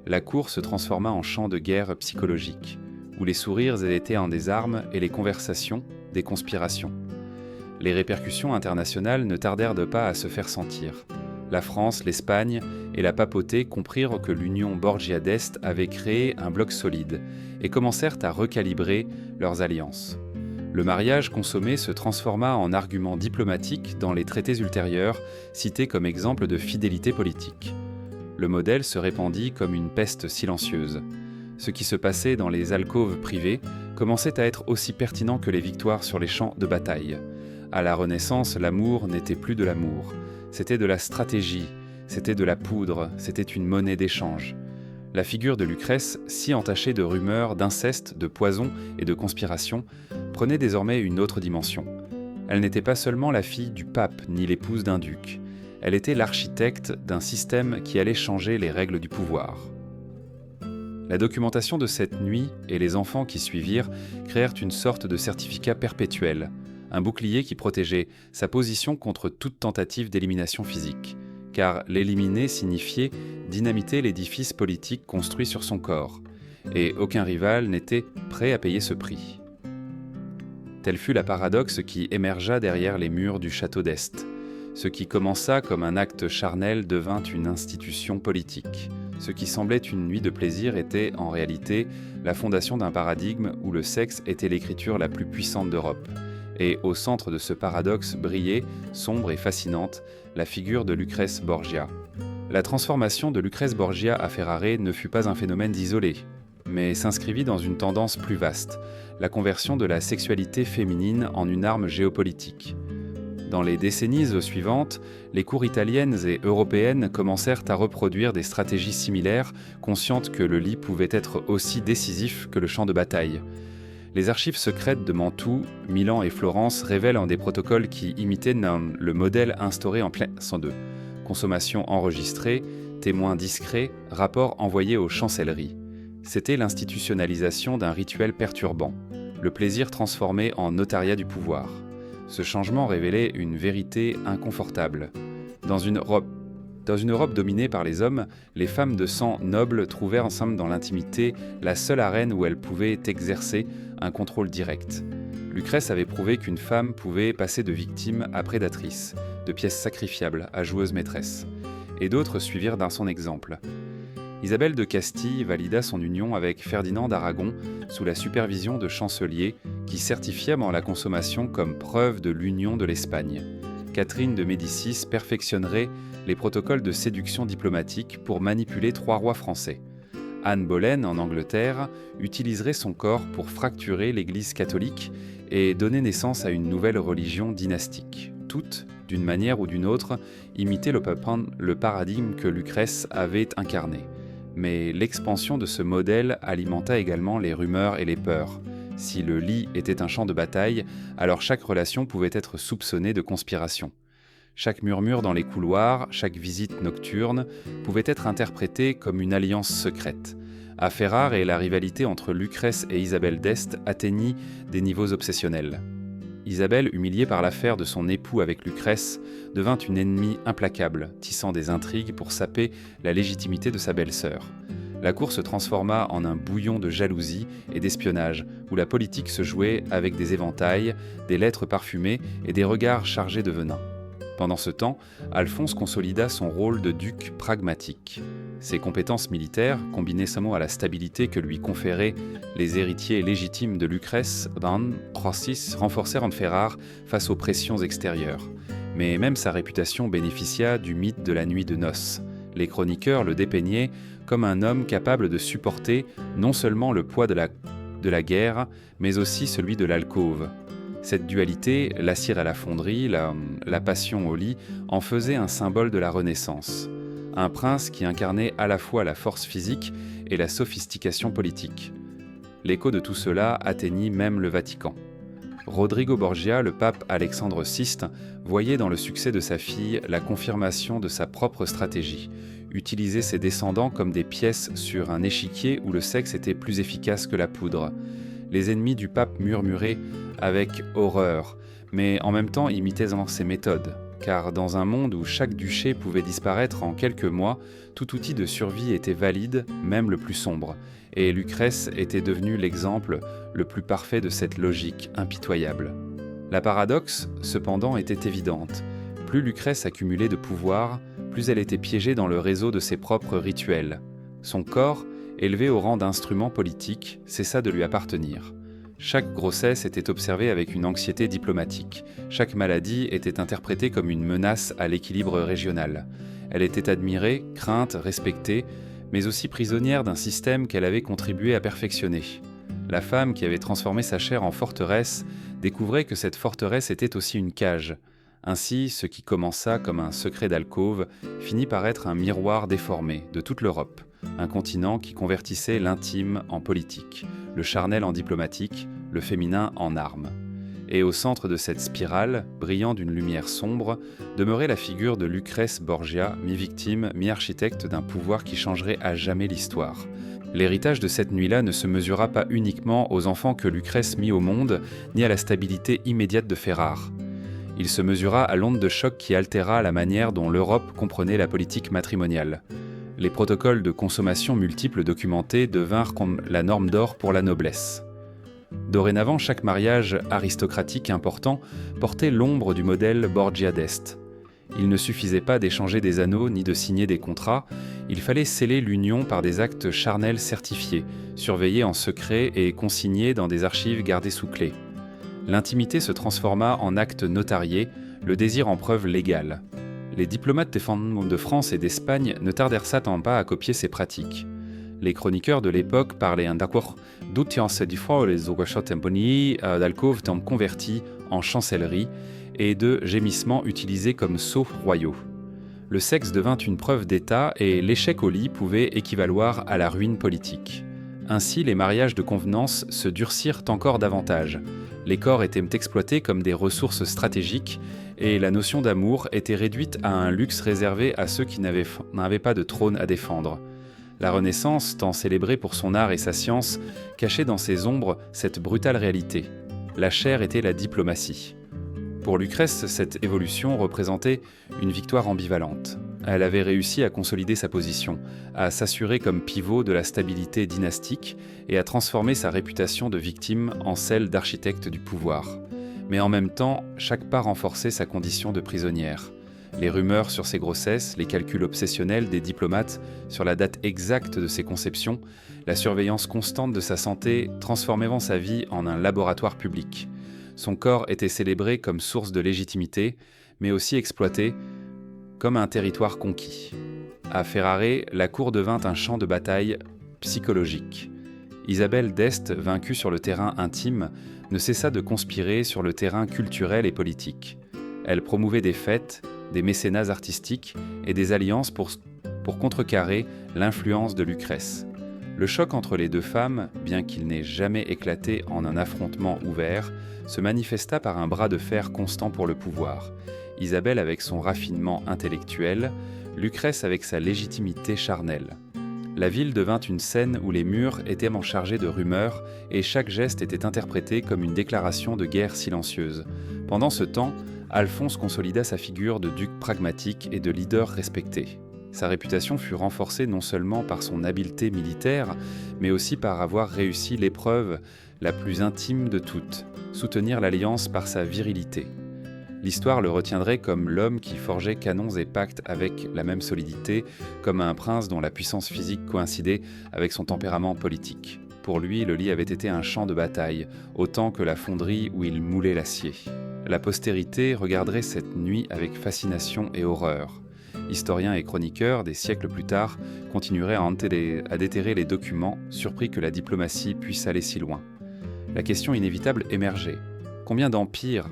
La cour se transforma en champ de guerre psychologique, où les sourires étaient en des armes et les conversations des conspirations. Les répercussions internationales ne tardèrent pas à se faire sentir. La France, l'Espagne et la papauté comprirent que l'union Borgia d'Este avait créé un bloc solide et commencèrent à recalibrer leurs alliances. Le mariage consommé se transforma en argument diplomatique dans les traités ultérieurs, cités comme exemple de fidélité politique. Le modèle se répandit comme une peste silencieuse. Ce qui se passait dans les alcôves privées commençait à être aussi pertinent que les victoires sur les champs de bataille. À la Renaissance, l'amour n'était plus de l'amour. C'était de la stratégie, c'était de la poudre, c'était une monnaie d'échange. La figure de Lucrèce, si entachée de rumeurs, d'inceste, de poison et de conspiration, prenait désormais une autre dimension. Elle n'était pas seulement la fille du pape ni l'épouse d'un duc. Elle était l'architecte d'un système qui allait changer les règles du pouvoir. La documentation de cette nuit et les enfants qui suivirent créèrent une sorte de certificat perpétuel, un bouclier qui protégeait sa position contre toute tentative d'élimination physique, car l'éliminer signifiait dynamiter l'édifice politique construit sur son corps, et aucun rival n'était prêt à payer ce prix. Tel fut la paradoxe qui émergea derrière les murs du château d'Este. Ce qui commença comme un acte charnel devint une institution politique. Ce qui semblait une nuit de plaisir était, en réalité, la fondation d'un paradigme où le sexe était l'écriture la plus puissante d'Europe. Et au centre de ce paradoxe brillait, sombre et fascinante, la figure de Lucrèce Borgia. La transformation de Lucrèce Borgia à Ferrare ne fut pas un phénomène isolé, mais s'inscrivit dans une tendance plus vaste, la conversion de la sexualité féminine en une arme géopolitique. Dans les décennies suivantes, les cours italiennes et européennes commencèrent à reproduire des stratégies similaires, conscientes que le lit pouvait être aussi décisif que le champ de bataille. Les archives secrètes de Mantoue, Milan et Florence révèlent des protocoles qui imitaient le modèle instauré en plein 102. Consommation enregistrée, témoins discrets, rapports envoyés aux chancelleries. C'était l'institutionnalisation d'un rituel perturbant, le plaisir transformé en notariat du pouvoir. Ce changement révélait une vérité inconfortable. Dans une Europe dominée par les hommes, les femmes de sang noble trouvèrent ensemble dans l'intimité la seule arène où elles pouvaient exercer un contrôle direct. Lucrèce avait prouvé qu'une femme pouvait passer de victime à prédatrice, de pièce sacrifiable à joueuse maîtresse. Et d'autres suivirent dans son exemple. Isabelle de Castille valida son union avec Ferdinand d'Aragon sous la supervision de chanceliers qui certifia la consommation comme preuve de l'union de l'Espagne. Catherine de Médicis perfectionnerait les protocoles de séduction diplomatique pour manipuler 3 rois français. Anne Boleyn, en Angleterre, utiliserait son corps pour fracturer l'Église catholique et donner naissance à une nouvelle religion dynastique. Toutes, d'une manière ou d'une autre, imitaient le paradigme que Lucrèce avait incarné. Mais l'expansion de ce modèle alimenta également les rumeurs et les peurs. Si le lit était un champ de bataille, alors chaque relation pouvait être soupçonnée de conspiration. Chaque murmure dans les couloirs, chaque visite nocturne pouvait être interprétée comme une alliance secrète. À Ferrare, la rivalité entre Lucrèce et Isabelle d'Este atteignit des niveaux obsessionnels. Isabelle, humiliée par l'affaire de son époux avec Lucrèce, devint une ennemie implacable, tissant des intrigues pour saper la légitimité de sa belle-sœur. La cour se transforma en un bouillon de jalousie et d'espionnage, où la politique se jouait avec des éventails, des lettres parfumées et des regards chargés de venin. Pendant ce temps, Alphonse consolida son rôle de duc pragmatique. Ses compétences militaires, combinées seulement à la stabilité que lui conféraient les héritiers légitimes de Lucrèce, Francis, renforcèrent Ferrare face aux pressions extérieures. Mais même sa réputation bénéficia du mythe de la nuit de noces. Les chroniqueurs le dépeignaient comme un homme capable de supporter non seulement le poids de la guerre, mais aussi celui de l'alcôve. Cette dualité, la cire à la fonderie, la passion au lit, en faisait un symbole de la Renaissance. Un prince qui incarnait à la fois la force physique et la sophistication politique. L'écho de tout cela atteignit même le Vatican. Rodrigo Borgia, le pape Alexandre VI, voyait dans le succès de sa fille la confirmation de sa propre stratégie, utiliser ses descendants comme des pièces sur un échiquier où le sexe était plus efficace que la poudre. Les ennemis du pape murmuraient avec horreur, mais en même temps imitaient ses méthodes, car dans un monde où chaque duché pouvait disparaître en quelques mois, tout outil de survie était valide, même le plus sombre, et Lucrèce était devenue l'exemple le plus parfait de cette logique impitoyable. La paradoxe, cependant, était évidente. Plus Lucrèce accumulait de pouvoir, plus elle était piégée dans le réseau de ses propres rituels. Son corps, élevé au rang d'instrument politique, cessa de lui appartenir. Chaque grossesse était observée avec une anxiété diplomatique. Chaque maladie était interprétée comme une menace à l'équilibre régional. Elle était admirée, crainte, respectée, mais aussi prisonnière d'un système qu'elle avait contribué à perfectionner. La femme qui avait transformé sa chair en forteresse découvrait que cette forteresse était aussi une cage. Ainsi, ce qui commença comme un secret d'alcôve finit par être un miroir déformé de toute l'Europe, un continent qui convertissait l'intime en politique, le charnel en diplomatique, le féminin en armes. Et au centre de cette spirale, brillant d'une lumière sombre, demeurait la figure de Lucrèce Borgia, mi-victime, mi-architecte d'un pouvoir qui changerait à jamais l'histoire. L'héritage de cette nuit-là ne se mesura pas uniquement aux enfants que Lucrèce mit au monde, ni à la stabilité immédiate de Ferrare. Il se mesura à l'onde de choc qui altéra la manière dont l'Europe comprenait la politique matrimoniale. Les protocoles de consommation multiples documentés devinrent comme la norme d'or pour la noblesse. Dorénavant, chaque mariage aristocratique important portait l'ombre du modèle Borgia d'Este. Il ne suffisait pas d'échanger des anneaux ni de signer des contrats, il fallait sceller l'union par des actes charnels certifiés, surveillés en secret et consignés dans des archives gardées sous clé. L'intimité se transforma en acte notarié, le désir en preuve légale. Les diplomates de France et d'Espagne ne tardèrent cependant pas à copier ces pratiques. Les chroniqueurs de l'époque parlaient d'alcôve convertie en chancellerie, et de gémissements utilisés comme sceaux royaux. Le sexe devint une preuve d'état et l'échec au lit pouvait équivaloir à la ruine politique. Ainsi, les mariages de convenance se durcirent encore davantage. Les corps étaient exploités comme des ressources stratégiques et la notion d'amour était réduite à un luxe réservé à ceux qui n'avaient pas de trône à défendre. La Renaissance, tant célébrée pour son art et sa science, cachait dans ses ombres cette brutale réalité. La chair était la diplomatie. Pour Lucrèce, cette évolution représentait une victoire ambivalente. Elle avait réussi à consolider sa position, à s'assurer comme pivot de la stabilité dynastique et à transformer sa réputation de victime en celle d'architecte du pouvoir. Mais en même temps, chaque pas renforçait sa condition de prisonnière. Les rumeurs sur ses grossesses, les calculs obsessionnels des diplomates sur la date exacte de ses conceptions, la surveillance constante de sa santé transformaient sa vie en un laboratoire public. Son corps était célébré comme source de légitimité, mais aussi exploité comme un territoire conquis. À Ferrare, la cour devint un champ de bataille psychologique. Isabelle d'Este, vaincue sur le terrain intime, ne cessa de conspirer sur le terrain culturel et politique. Elle promouvait des fêtes, des mécénats artistiques et des alliances pour contrecarrer l'influence de Lucrèce. Le choc entre les deux femmes, bien qu'il n'ait jamais éclaté en un affrontement ouvert, se manifesta par un bras de fer constant pour le pouvoir. Isabelle avec son raffinement intellectuel, Lucrèce avec sa légitimité charnelle. La ville devint une scène où les murs étaient chargés de rumeurs et chaque geste était interprété comme une déclaration de guerre silencieuse. Pendant ce temps, Alphonse consolida sa figure de duc pragmatique et de leader respecté. Sa réputation fut renforcée non seulement par son habileté militaire, mais aussi par avoir réussi l'épreuve la plus intime de toutes, soutenir l'alliance par sa virilité. L'histoire le retiendrait comme l'homme qui forgeait canons et pactes avec la même solidité, comme un prince dont la puissance physique coïncidait avec son tempérament politique. Pour lui, le lit avait été un champ de bataille, autant que la fonderie où il moulait l'acier. La postérité regarderait cette nuit avec fascination et horreur. Historiens et chroniqueurs, des siècles plus tard, continueraient à déterrer les documents, surpris que la diplomatie puisse aller si loin. La question inévitable émergeait. Combien d'empires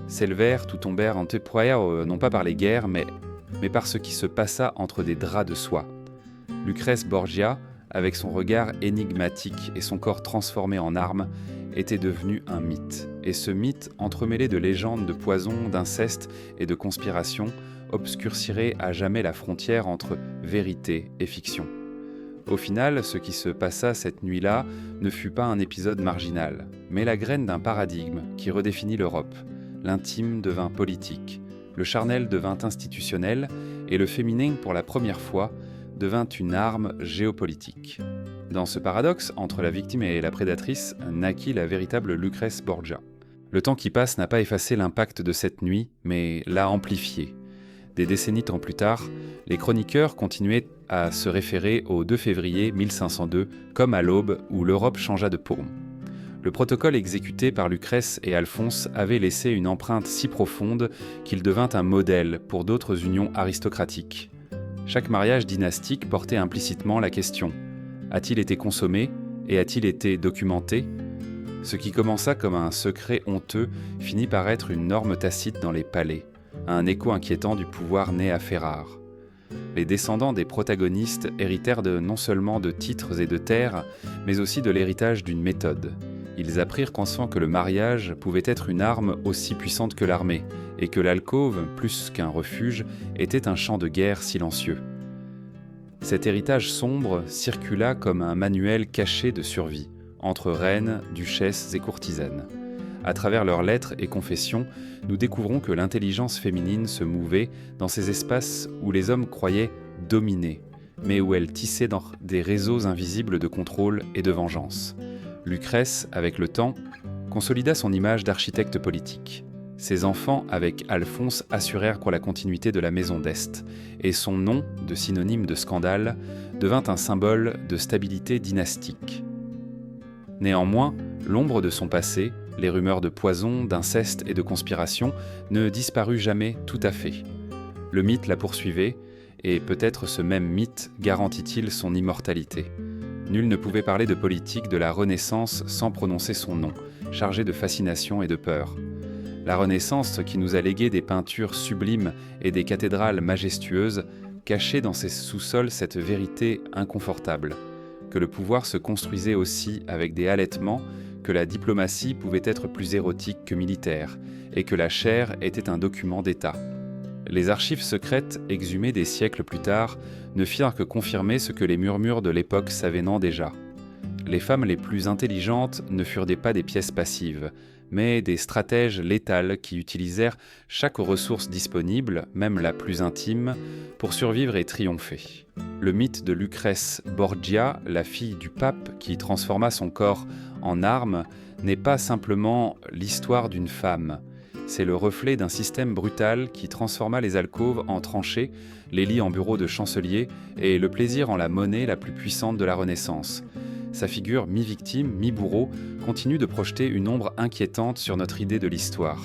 s'élevèrent ou tombèrent en téproia, non pas par les guerres, mais par ce qui se passa entre des draps de soie. Lucrèce Borgia, avec son regard énigmatique et son corps transformé en arme, était devenu un mythe. Et ce mythe, entremêlé de légendes de poison, d'inceste et de conspiration, obscurcirait à jamais la frontière entre vérité et fiction. Au final, ce qui se passa cette nuit-là ne fut pas un épisode marginal, mais la graine d'un paradigme qui redéfinit l'Europe. L'intime devint politique, le charnel devint institutionnel et le féminin, pour la première fois, devint une arme géopolitique. Dans ce paradoxe, entre la victime et la prédatrice, naquit la véritable Lucrèce Borgia. Le temps qui passe n'a pas effacé l'impact de cette nuit, mais l'a amplifié. Des décennies plus tard, les chroniqueurs continuaient à se référer au 2 février 1502 comme à l'aube où l'Europe changea de peau. Le protocole exécuté par Lucrèce et Alphonse avait laissé une empreinte si profonde qu'il devint un modèle pour d'autres unions aristocratiques. Chaque mariage dynastique portait implicitement la question « A-t-il été consommé et a-t-il été documenté ?» Ce qui commença comme un secret honteux finit par être une norme tacite dans les palais, un écho inquiétant du pouvoir né à Ferrare. Les descendants des protagonistes héritèrent non seulement de titres et de terres, mais aussi de l'héritage d'une méthode. Ils apprirent qu'enfin que le mariage pouvait être une arme aussi puissante que l'armée, et que l'alcôve, plus qu'un refuge, était un champ de guerre silencieux. Cet héritage sombre circula comme un manuel caché de survie, entre reines, duchesses et courtisanes. À travers leurs lettres et confessions, nous découvrons que l'intelligence féminine se mouvait dans ces espaces où les hommes croyaient dominer, mais où elle tissait dans des réseaux invisibles de contrôle et de vengeance. Lucrèce, avec le temps, consolida son image d'architecte politique. Ses enfants, avec Alphonse, assurèrent la continuité de la maison d'Este, et son nom, de synonyme de scandale, devint un symbole de stabilité dynastique. Néanmoins, l'ombre de son passé, les rumeurs de poison, d'inceste et de conspiration, ne disparut jamais tout à fait. Le mythe la poursuivait, et peut-être ce même mythe garantit-il son immortalité. Nul ne pouvait parler de politique de la Renaissance sans prononcer son nom, chargé de fascination et de peur. La Renaissance, qui nous a légué des peintures sublimes et des cathédrales majestueuses, cachait dans ses sous-sols cette vérité inconfortable, que le pouvoir se construisait aussi avec des halètements, que la diplomatie pouvait être plus érotique que militaire, et que la chair était un document d'État. Les archives secrètes, exhumées des siècles plus tard, ne firent que confirmer ce que les murmures de l'époque savaient déjà. Les femmes les plus intelligentes ne furent pas des pièces passives, mais des stratèges létales qui utilisèrent chaque ressource disponible, même la plus intime, pour survivre et triompher. Le mythe de Lucrèce Borgia, la fille du pape qui transforma son corps en arme, n'est pas simplement l'histoire d'une femme. C'est le reflet d'un système brutal qui transforma les alcôves en tranchées, les lits en bureaux de chancelier et le plaisir en la monnaie la plus puissante de la Renaissance. Sa figure mi-victime, mi-bourreau continue de projeter une ombre inquiétante sur notre idée de l'histoire.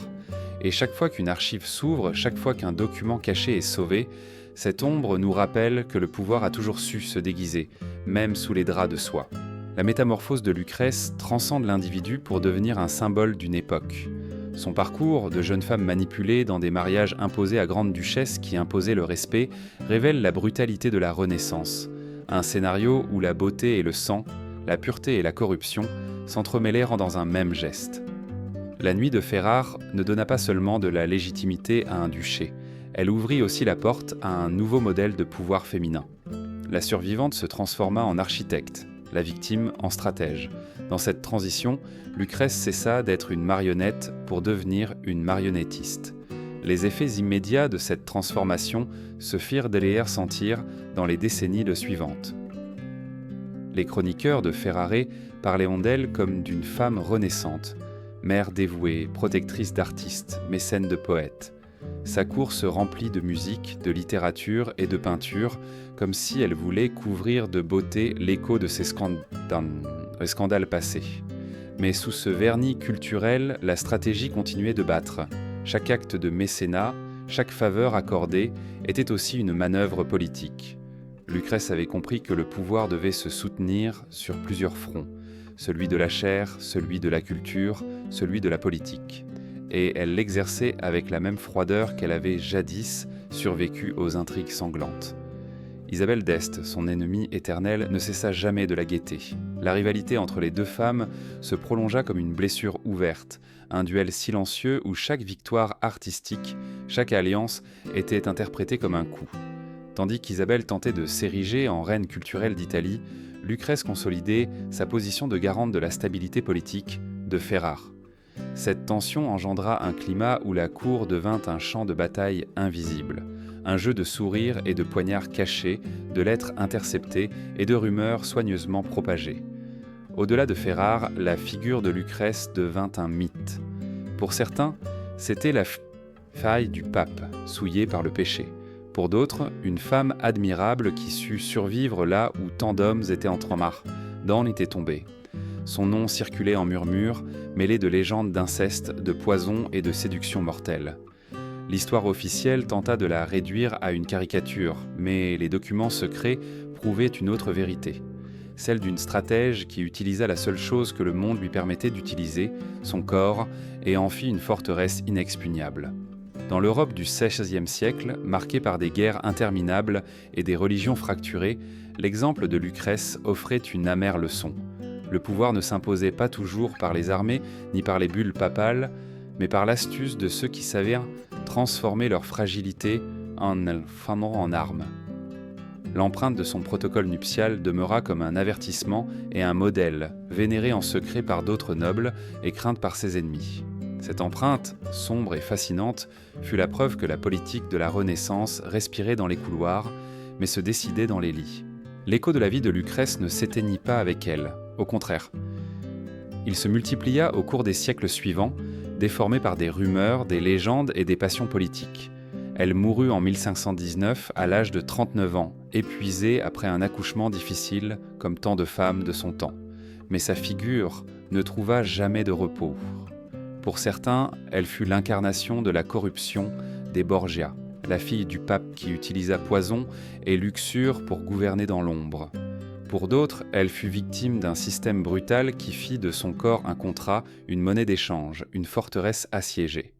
Et chaque fois qu'une archive s'ouvre, chaque fois qu'un document caché est sauvé, cette ombre nous rappelle que le pouvoir a toujours su se déguiser, même sous les draps de soie. La métamorphose de Lucrèce transcende l'individu pour devenir un symbole d'une époque. Son parcours de jeune femme manipulée dans des mariages imposés à grande duchesse qui imposaient le respect révèle la brutalité de la Renaissance. Un scénario où la beauté et le sang, la pureté et la corruption s'entremêlèrent dans un même geste. La nuit de Ferrare ne donna pas seulement de la légitimité à un duché, elle ouvrit aussi la porte à un nouveau modèle de pouvoir féminin. La survivante se transforma en architecte, la victime en stratège. Dans cette transition, Lucrèce cessa d'être une marionnette pour devenir une marionnettiste. Les effets immédiats de cette transformation se firent délier sentir dans les décennies suivantes. Les chroniqueurs de Ferrare parlaient d'elle comme d'une femme renaissante, mère dévouée, protectrice d'artistes, mécène de poètes. Sa cour se remplit de musique, de littérature et de peinture, comme si elle voulait couvrir de beauté l'écho de ses scandales passés. Mais sous ce vernis culturel, la stratégie continuait de battre. Chaque acte de mécénat, chaque faveur accordée était aussi une manœuvre politique. Lucrèce avait compris que le pouvoir devait se soutenir sur plusieurs fronts, celui de la chair, celui de la culture, celui de la politique. Et elle l'exerçait avec la même froideur qu'elle avait jadis survécu aux intrigues sanglantes. Isabelle d'Este, son ennemie éternelle, ne cessa jamais de la guetter. La rivalité entre les deux femmes se prolongea comme une blessure ouverte, un duel silencieux où chaque victoire artistique, chaque alliance était interprétée comme un coup. Tandis qu'Isabelle tentait de s'ériger en reine culturelle d'Italie, Lucrèce consolidait sa position de garante de la stabilité politique de Ferrare. Cette tension engendra un climat où la cour devint un champ de bataille invisible, un jeu de sourires et de poignards cachés, de lettres interceptées et de rumeurs soigneusement propagées. Au-delà de Ferrare, la figure de Lucrèce devint un mythe. Pour certains, c'était la faille du pape, souillée par le péché. Pour d'autres, une femme admirable qui sut survivre là où tant d'hommes étaient d'en étaient tombés. Son nom circulait en murmures, mêlé de légendes d'inceste, de poison et de séduction mortelle. L'histoire officielle tenta de la réduire à une caricature, mais les documents secrets prouvaient une autre vérité, celle d'une stratège qui utilisa la seule chose que le monde lui permettait d'utiliser, son corps, et en fit une forteresse inexpugnable. Dans l'Europe du XVIe siècle, marquée par des guerres interminables et des religions fracturées, l'exemple de Lucrèce offrait une amère leçon. Le pouvoir ne s'imposait pas toujours par les armées ni par les bulles papales, mais par l'astuce de ceux qui savaient transformer leur fragilité en armes. L'empreinte de son protocole nuptial demeura comme un avertissement et un modèle, vénéré en secret par d'autres nobles et crainte par ses ennemis. Cette empreinte, sombre et fascinante, fut la preuve que la politique de la Renaissance respirait dans les couloirs, mais se décidait dans les lits. L'écho de la vie de Lucrèce ne s'éteignit pas avec elle, au contraire. Il se multiplia au cours des siècles suivants, déformé par des rumeurs, des légendes et des passions politiques. Elle mourut en 1519 à l'âge de 39 ans, épuisée après un accouchement difficile comme tant de femmes de son temps. Mais sa figure ne trouva jamais de repos. Pour certains, elle fut l'incarnation de la corruption des Borgia, la fille du pape qui utilisa poison et luxure pour gouverner dans l'ombre. Pour d'autres, elle fut victime d'un système brutal qui fit de son corps un contrat, une monnaie d'échange, une forteresse assiégée.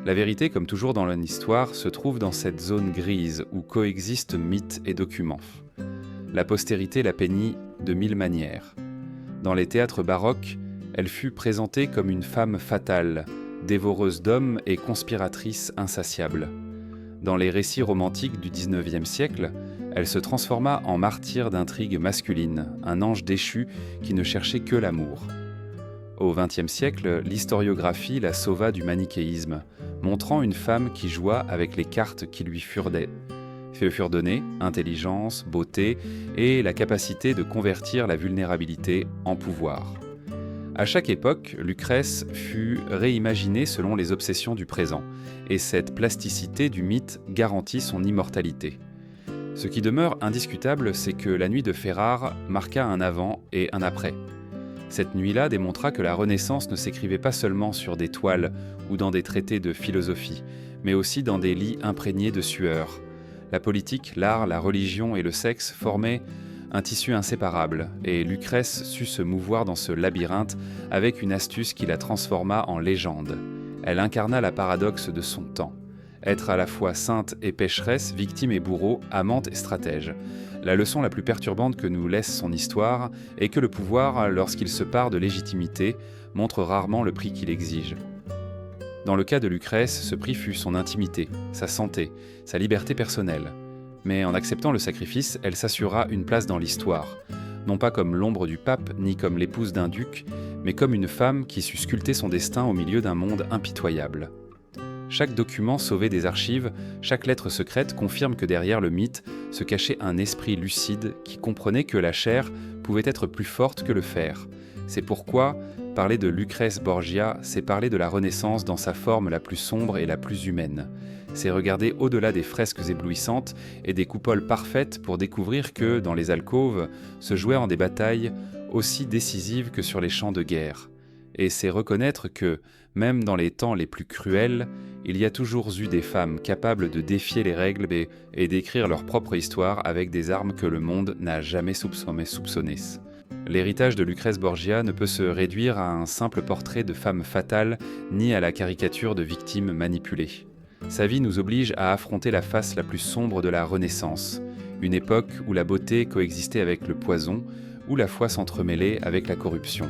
La vérité, comme toujours dans l'histoire, se trouve dans cette zone grise où coexistent mythes et documents. La postérité la peignit de 1000 manières. Dans les théâtres baroques, elle fut présentée comme une femme fatale, dévoreuse d'hommes et conspiratrice insatiable. Dans les récits romantiques du XIXe siècle, elle se transforma en martyr d'intrigues masculines, un ange déchu qui ne cherchait que l'amour. Au XXe siècle, l'historiographie la sauva du manichéisme, montrant une femme qui joua avec les cartes qui lui furent données, intelligence, beauté et la capacité de convertir la vulnérabilité en pouvoir. À chaque époque, Lucrèce fut réimaginée selon les obsessions du présent, et cette plasticité du mythe garantit son immortalité. Ce qui demeure indiscutable, c'est que la nuit de Ferrare marqua un avant et un après. Cette nuit-là démontra que la Renaissance ne s'écrivait pas seulement sur des toiles ou dans des traités de philosophie, mais aussi dans des lits imprégnés de sueur. La politique, l'art, la religion et le sexe formaient un tissu inséparable, et Lucrèce sut se mouvoir dans ce labyrinthe avec une astuce qui la transforma en légende. Elle incarna la paradoxe de son temps. Être à la fois sainte et pécheresse, victime et bourreau, amante et stratège. La leçon la plus perturbante que nous laisse son histoire est que le pouvoir, lorsqu'il se pare de légitimité, montre rarement le prix qu'il exige. Dans le cas de Lucrèce, ce prix fut son intimité, sa santé, sa liberté personnelle. Mais en acceptant le sacrifice, elle s'assura une place dans l'histoire, non pas comme l'ombre du pape, ni comme l'épouse d'un duc, mais comme une femme qui sut sculpter son destin au milieu d'un monde impitoyable. Chaque document sauvé des archives, chaque lettre secrète confirme que derrière le mythe se cachait un esprit lucide qui comprenait que la chair pouvait être plus forte que le fer. C'est pourquoi parler de Lucrèce Borgia, c'est parler de la Renaissance dans sa forme la plus sombre et la plus humaine. C'est regarder au-delà des fresques éblouissantes et des coupoles parfaites pour découvrir que, dans les alcôves, se jouaient en des batailles aussi décisives que sur les champs de guerre. Et c'est reconnaître que, même dans les temps les plus cruels, il y a toujours eu des femmes capables de défier les règles et d'écrire leur propre histoire avec des armes que le monde n'a jamais soupçonnées. L'héritage de Lucrèce Borgia ne peut se réduire à un simple portrait de femme fatale ni à la caricature de victimes manipulées. Sa vie nous oblige à affronter la face la plus sombre de la Renaissance, une époque où la beauté coexistait avec le poison, où la foi s'entremêlait avec la corruption,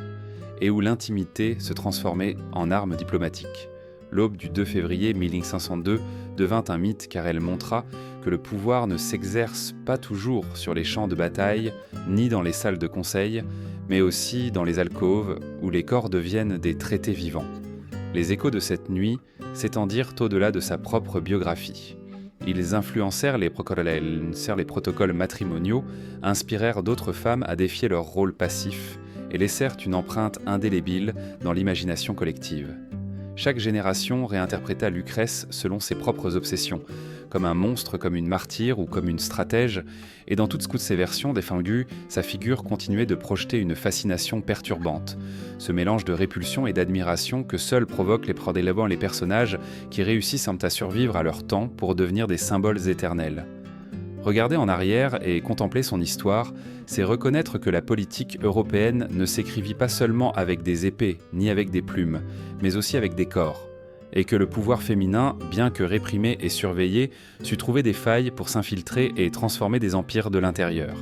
et où l'intimité se transformait en arme diplomatique. L'aube du 2 février 1502 devint un mythe car elle montra que le pouvoir ne s'exerce pas toujours sur les champs de bataille, ni dans les salles de conseil, mais aussi dans les alcôves où les corps deviennent des traités vivants. Les échos de cette nuit s'étendirent au-delà de sa propre biographie. Ils influencèrent les protocoles matrimoniaux, inspirèrent d'autres femmes à défier leur rôle passif et laissèrent une empreinte indélébile dans l'imagination collective. Chaque génération réinterpréta Lucrèce selon ses propres obsessions, comme un monstre, comme une martyre ou comme une stratège, et dans toutes ses versions défendues, sa figure continuait de projeter une fascination perturbante, ce mélange de répulsion et d'admiration que seuls provoquent les personnages qui réussissent à survivre à leur temps pour devenir des symboles éternels. Regarder en arrière et contempler son histoire, c'est reconnaître que la politique européenne ne s'écrivit pas seulement avec des épées ni avec des plumes, mais aussi avec des corps, et que le pouvoir féminin, bien que réprimé et surveillé, sut trouver des failles pour s'infiltrer et transformer des empires de l'intérieur.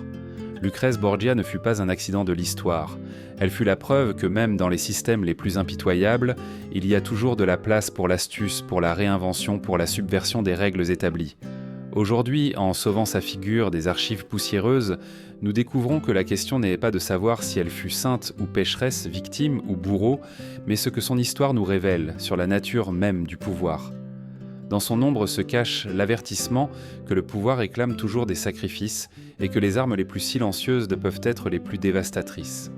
Lucrèce Borgia ne fut pas un accident de l'histoire. Elle fut la preuve que même dans les systèmes les plus impitoyables, il y a toujours de la place pour l'astuce, pour la réinvention, pour la subversion des règles établies. Aujourd'hui, en sauvant sa figure des archives poussiéreuses, nous découvrons que la question n'est pas de savoir si elle fut sainte ou pécheresse, victime ou bourreau, mais ce que son histoire nous révèle sur la nature même du pouvoir. Dans son ombre se cache l'avertissement que le pouvoir réclame toujours des sacrifices et que les armes les plus silencieuses peuvent être les plus dévastatrices.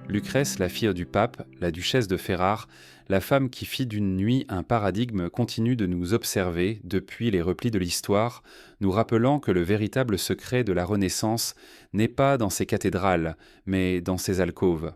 Lucrèce, la fille du pape, la duchesse de Ferrare, la femme qui fit d'une nuit un paradigme, continue de nous observer depuis les replis de l'histoire, nous rappelant que le véritable secret de la Renaissance n'est pas dans ses cathédrales, mais dans ses alcôves.